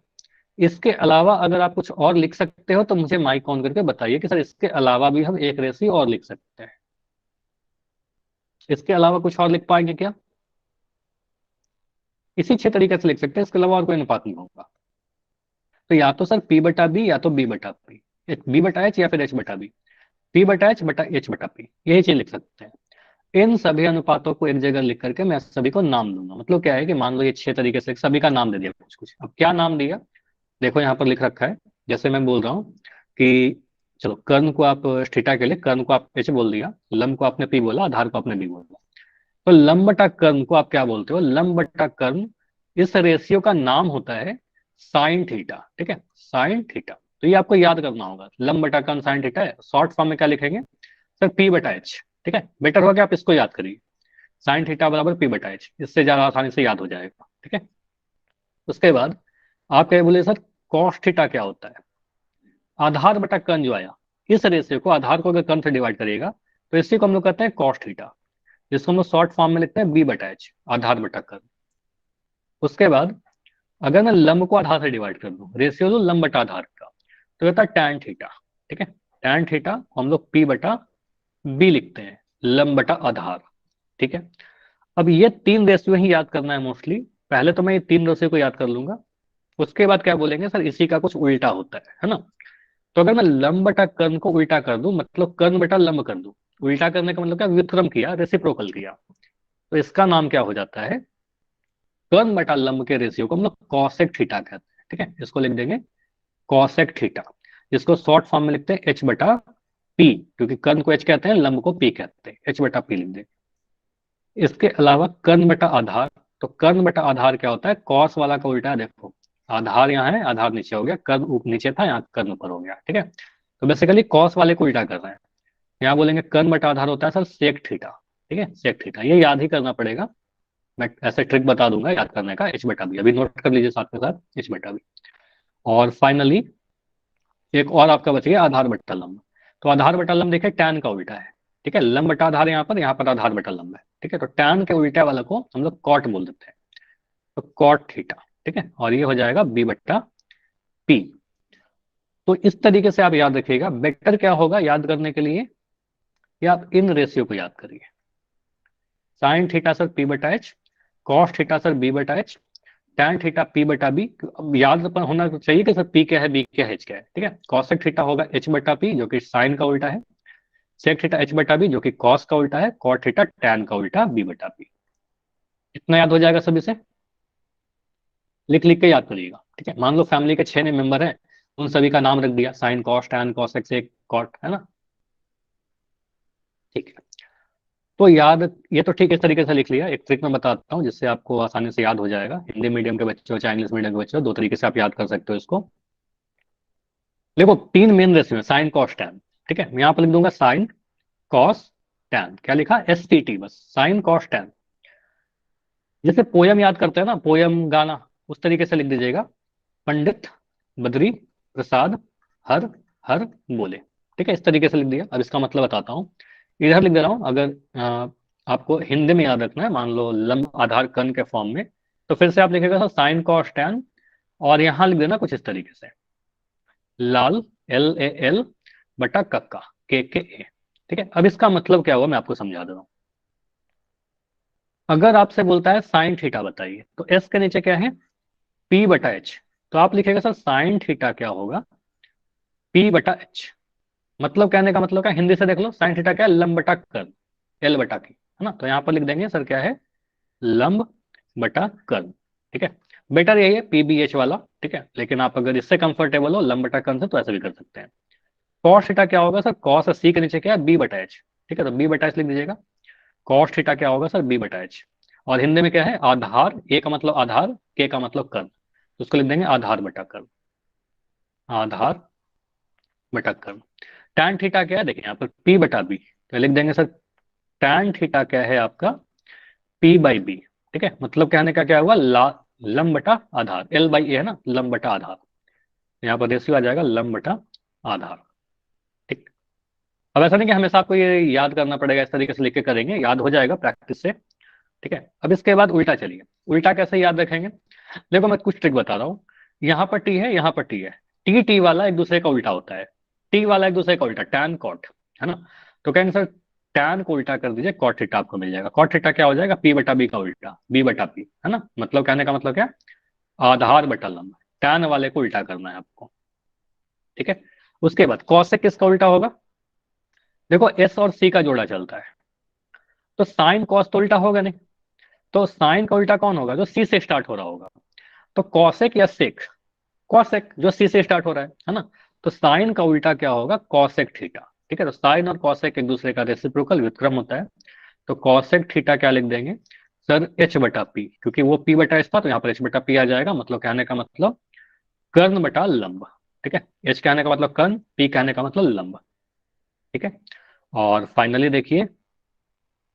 S1: इसके अलावा अगर आप कुछ और लिख सकते हो तो मुझे माइक ऑन करके बताइए कि सर इसके अलावा भी हम एक रेसी और लिख सकते हैं। इसके अलावा कुछ और लिख पाएंगे क्या? इसी छह तरीके से लिख सकते हैं, इसके अलावा और कोई अनुपात नहीं होगा। तो या तो सर पी बटा बी, या तो बी बटा पी, बी बटा एच या फिर एच बटा बी। पी बटा एच बटा एच बटा पी, यही चीज लिख सकते हैं। इन सभी अनुपातों को एक जगह लिख करके मैं सभी को नाम दूंगा। मतलब क्या है कि मान लो ये छह तरीके से सभी का नाम दे दिया कुछ कुछ। अब क्या नाम दिया, देखो यहाँ पर लिख रखा है। जैसे मैं बोल रहा हूँ कि चलो कर्ण को आप थीटा के लिए कर्ण को आप एच बोल दिया, लंब को आपने पी बोला, आधार को आपने बी बोला। तो लंब बटा कर्ण को आप क्या बोलते हो, लंब बटा कर्ण। इस रेशियो का नाम होता है साइन थीटा, ठीक है, साइन थीटा। तो ये आपको याद करना होगा, लंब बटा कर्ण साइन थीटा है। शॉर्ट फॉर्म में क्या लिखेंगे सर, पी बटा एच, ठीक है। बेटर होगा आप इसको याद करिए, साइन थीटा बराबर पी बटा एच, इससे ज्यादा आसानी से याद हो जाएगा, ठीक है। उसके बाद आप क्या बोले सर, कॉस थीटा क्या होता है, आधार बटा कर्ण जो आया। इस रेशियो को, आधार को अगर कर्ण से डिवाइड करिएगा तो इसी को हम लोग कहते हैं कॉस थीटा, जिसको हम लोग शॉर्ट फॉर्म में लिखते हैं बी बटा एच, आधार बटा कर्ण। उसके बाद अगर मैं लंब को आधार से डिवाइड कर दूं, रेशियो दो लंब बटा आधार का, तो कहता है टैन थीटा, ठीक है। टैन थीटा को हम लोग पी बटा बी लिखते हैं, लंब बटा आधार, ठीक है। अब ये तीन रेशियो ही याद करना है मोस्टली। पहले तो मैं ये तीन रेशियो को याद कर लूंगा। उसके बाद क्या बोलेंगे सर, इसी का कुछ उल्टा होता है ना। तो अगर मैं लंब बटा कर्ण को उल्टा कर दूं, मतलब कर्ण बटा लंब कर दूं। उल्टा करने का मतलब क्या, व्युत्क्रम किया, रेसिप्रोकल किया। तो इसका नाम क्या हो जाता है, कर्ण बटा लंब के रेशियो को हम लोग कॉसेक थीटा कहते हैं, ठीक है। इसको लिख देंगे कॉसेक थीटा, जिसको शॉर्ट फॉर्म में लिखते हैं एच बटा पी, क्योंकि कर्ण को एच कहते हैं, लंब को पी कहते हैं, एच बटा पी लिख देंगे। इसके अलावा कर्ण बटा आधार। तो कर्ण बटा आधार क्या होता है, कॉस वाला का उल्टा है, देखो आधार यहाँ है, आधार नीचे हो गया, कर्ण नीचे था, यहाँ कर्ण ऊपर हो गया, ठीक है। तो बेसिकली कॉस वाले को उल्टा कर रहे हैं। यहाँ बोलेंगे कर्ण बटा आधार होता है सर सेक थीटा, ठीक है, सेक थीटा। ये याद ही करना पड़ेगा, मैं ऐसे ट्रिक बता दूंगा याद करने का, एच बटा बी अभी नोट कर लीजिए साथ के साथ, एच बटा बी। और फाइनली एक और आपका बच गया आधार बटा लंब। तो आधार बटा लंब देखिए टैन का उल्टा है, ठीक है। लंब बटा आधार यहाँ पर आधार बटा लंब है, ठीक है। तो टैन के उल्टे वाले को हम लोग कॉट बोल देते हैं, तो कॉट थीटा, ठीक है। और ये हो जाएगा बी बट्टा पी। तो इस तरीके से आप याद रखिएगा। बेटर क्या होगा याद करने के लिए कि आप इन रेशियो को याद करिए, साइन थीटा सर पी बटा एच, कॉस थीटा सर बी बटा एच, टैन थीटा पी बटा बी। याद होना चाहिए कि सर पी क्या है, बी क्या है, एच क्या है, ठीक है। कॉसेक थीटा होगा एच बटा पी, जो कि साइन का उल्टा है। सेक थीटा एच बटा बी, जो कि कॉस का उल्टा है। कॉट थीटा टैन का उल्टा बी बटा पी। इतना याद हो जाएगा सभी से, लिख लिख के याद करिएगा, ठीक है। मान लो फैमिली के छह मेंबर हैं, उन सभी का नाम रख दिया, sine cos tan cosec cot, है ना। ठीक है, तो याद, ये तो ठीक इस तरीके से लिख लिया। एक ट्रिक मैं बताता हूँ जिससे आपको आसानी से याद हो जाएगा। हिंदी मीडियम के बच्चे हो चाहे इंग्लिश मीडियम के बच्चे हो, दो तरीके से आप याद कर सकते हो इसको। देखो, तीन मेन रेशियो है, साइन कॉस टैन। ठीक है, मैं यहाँ पर लिख दूंगा साइन कॉस टैन। क्या लिखा? SCT, बस साइन कॉस टैन। जैसे पोयम याद करते हैं ना, पोयम गाना, उस तरीके से लिख दीजिएगा। पंडित बद्री प्रसाद हर हर बोले। ठीक है, इस तरीके से लिख दिया। अब इसका मतलब बताता हूँ, इधर लिख दे रहा हूँ। अगर आपको हिंदी में याद रखना है, मान लो लंब आधार कर्ण के फॉर्म में, तो फिर से आप लिखेगा सर साइन कॉस टैन, और यहां लिख देना कुछ इस तरीके से, लाल LAL बटा कक्का KKA। ठीक है, अब इसका मतलब क्या हुआ मैं आपको समझा दे रहा हूँ। अगर आपसे बोलता है साइन थीटा बताइए, तो एस के नीचे क्या है? P/H। तो आप लिखेगा सर साइन थीटा क्या होगा? P/H। मतलब कहने का मतलब क्या, हिंदी से देख लो, साइन थीटा क्या है? लंब बटा कर्ण, L बटा की, है ना। तो यहाँ पर लिख देंगे सर क्या है? लंब बटा कर्ण। ठीक है, बेटर यही है PBH वाला। ठीक है, लेकिन आप अगर इससे कंफर्टेबल हो लंब बटा कर्ण से, तो ऐसे भी कर सकते हैं। कॉस थीटा क्या होगा सर? कॉस C के नीचे क्या है? B/H। ठीक है, तो B/H लिख दीजिएगा। कॉस थीटा क्या होगा सर? B/H। और हिंदी में क्या है? आधार, A का मतलब आधार, K का मतलब कर्ण, तो उसको लिख देंगे आधार बटा कर्ण। आधार बटा कर्ण। टैन थीटा क्या है? देखिए यहाँ पर P/B, तो लिख देंगे सर टैन थीटा क्या है आपका? P/B। ठीक है, मतलब कहने का क्या हुआ? लंब बटा आधार, L/A है ना, लंब बटा आधार। यहाँ पर रेशियो आ जाएगा लंब बटा आधार। ठीक। अब ऐसा नहीं कि हमेशा आपको ये याद करना पड़ेगा, इस तरीके से लिख के करेंगे, याद हो जाएगा प्रैक्टिस से। ठीक है, अब इसके बाद उल्टा चलिए। उल्टा कैसे याद रखेंगे? देखो मैं कुछ ट्रिक बता रहा हूँ। यहाँ पर टी है, यहाँ पर टी है। टी वाला एक दूसरे का उल्टा होता है। टी वाला एक दूसरे का उल्टा, टैन कॉट, है ना। तो कहेंगे सर टैन को उल्टा कर दीजिए, कॉट थीटा आपको मिल जाएगा। कॉट थीटा क्या हो जाएगा? P/B का उल्टा, B/P, है ना। मतलब कहने का मतलब क्या? आधार बटा लंब। टैन वाले को उल्टा करना है आपको। ठीक है, उसके बाद कॉसेक किसका उल्टा होगा? देखो S और C का जोड़ा चलता है, तो साइन कॉस तो उल्टा होगा नहीं। तो साइन का उल्टा कौन होगा? जो C से स्टार्ट हो रहा होगा। तो कॉसेक या सेक? कॉसेक, जो C से स्टार्ट हो रहा है ना। तो साइन का उल्टा क्या होगा? Cosec theta. ठीक है, तो साइन और कॉसेक एक दूसरे का रेसिप्रोकल व्युत्क्रम होता है। तो कॉसेक थीटा क्या लिख देंगे सर? H/P, क्योंकि वो P/S था, तो यहाँ पर H/P आ जाएगा। मतलब कहने का मतलब कर्ण बटा लंब। ठीक है, H कहने का मतलब कर्ण, P कहने का मतलब लंब। ठीक है, और फाइनली देखिए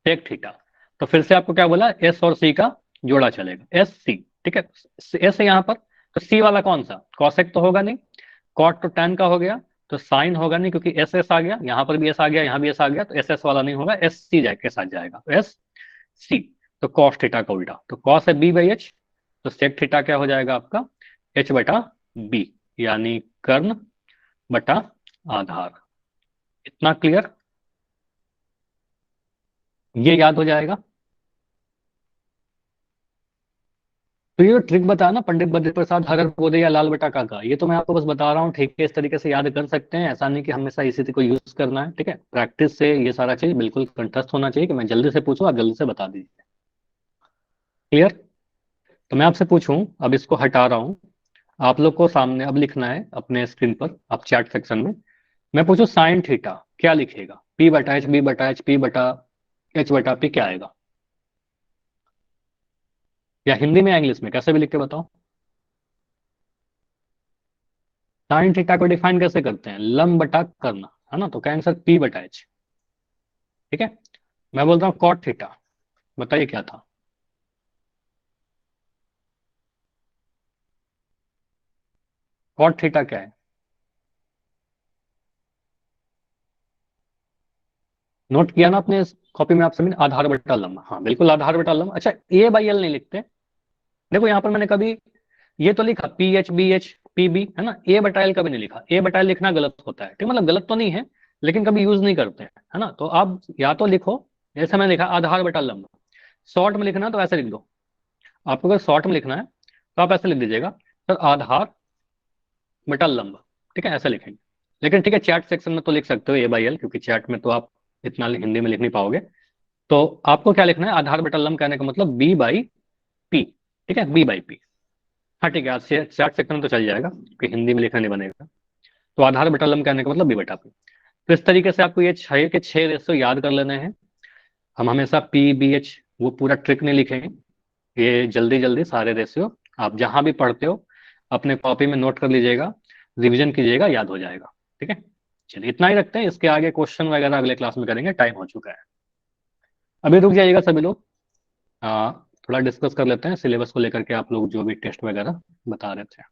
S1: टेक थीटा। तो फिर से आपको क्या बोला? S और C का जोड़ा चलेगा, SC। ठीक है, S है यहाँ पर, तो C वाला कौन सा? कॉसेक तो होगा नहीं, कॉट तो टैन का हो गया, तो साइन होगा नहीं क्योंकि SS आ गया, यहाँ पर भी S आ गया, यहाँ भी S आ गया, तो SS वाला नहीं होगा, SC के साथ जाएगा, तो SC। तो कॉस थीटा का उल्टा, तो कॉस है B/H, तो सेक थीटा क्या हो जाएगा आपका? H/B, यानी कर्ण बटा आधार। इतना क्लियर? ये याद हो जाएगा। तो ये ट्रिक बताया ना, पंडित बद्री प्रसाद हर हर बोले या लाल बटा काका, ये तो मैं आपको बस बता रहा हूँ। ठीक है, इस तरीके से याद कर सकते हैं, ऐसा नहीं कि हमेशा इसी को यूज करना है। ठीक है, प्रैक्टिस से ये सारा चीज बिल्कुल कंठस्थ होना चाहिए कि मैं जल्दी से पूछूं, आप जल्दी से बता दीजिए। क्लियर? तो मैं आपसे पूछूं, अब इसको हटा रहा हूँ। आप लोग को सामने अब लिखना है अपने स्क्रीन पर, आप चैट सेक्शन में। मैं पूछूं साइन थीटा, क्या लिखेगा? P/H, B/H, P/H/P क्या आएगा? या हिंदी में या इंग्लिश में, कैसे भी लिख के बताओ। साइन थीटा को डिफाइन कैसे करते हैं? लंब बटा कर्ण, है ना। तो क्या आंसर? P/H। ठीक है, मैं बोलता हूँ कॉट थीटा, बताइए क्या था? कॉट थीटा क्या है? नोट किया ना आपने इस कॉपी में? आप सभी ने आधार बटा लंब, हाँ बिल्कुल आधार बटा लंब। अच्छा, A/L नहीं लिखते? देखो यहाँ पर मैंने कभी ये तो लिखा PH BH PB, है ना। A/L कभी नहीं लिखा। A/L लिखना गलत होता है, ठीक, मतलब गलत तो नहीं है, लेकिन कभी यूज नहीं करते हैं, है ना। तो आप या तो लिखो जैसे मैंने लिखा आधार बटा लंब। शॉर्ट में लिखना है तो ऐसे लिख दो। आपको अगर शॉर्ट में लिखना है तो आप ऐसे लिख दीजिएगा सर आधार बटा लंब। ठीक है, ऐसे लिखेंगे। लेकिन ठीक है, चैट सेक्शन में तो लिख सकते हो A/L, क्योंकि चैट में तो आप इतना हिंदी में लिख नहीं पाओगे। तो आपको क्या लिखना है? आधार बटा लंब कहने का मतलब B/P। ठीक है, B/P। हाँ ठीक है, आज से चैट सेक्शन में तो चल जाएगा क्योंकि हिंदी में लिखना नहीं बनेगा। तो आधार बटा लंब कहने का मतलब B/P। तो इस तरीके से आपको ये 6 के 6 रेशियो याद कर लेने हैं। हम हमेशा PBH वो पूरा ट्रिक नहीं लिखेंगे, ये जल्दी जल्दी सारे रेशियो आप जहां भी पढ़ते हो अपने कॉपी में नोट कर लीजिएगा, रिवीजन कीजिएगा, याद हो जाएगा। ठीक है, चलिए इतना ही रखते हैं, इसके आगे क्वेश्चन वगैरह अगले क्लास में करेंगे, टाइम हो चुका है। अभी रुक जाइएगा सभी लोग, थोड़ा डिस्कस कर लेते हैं सिलेबस को लेकर के, आप लोग जो भी टेस्ट वगैरह बता रहे थे।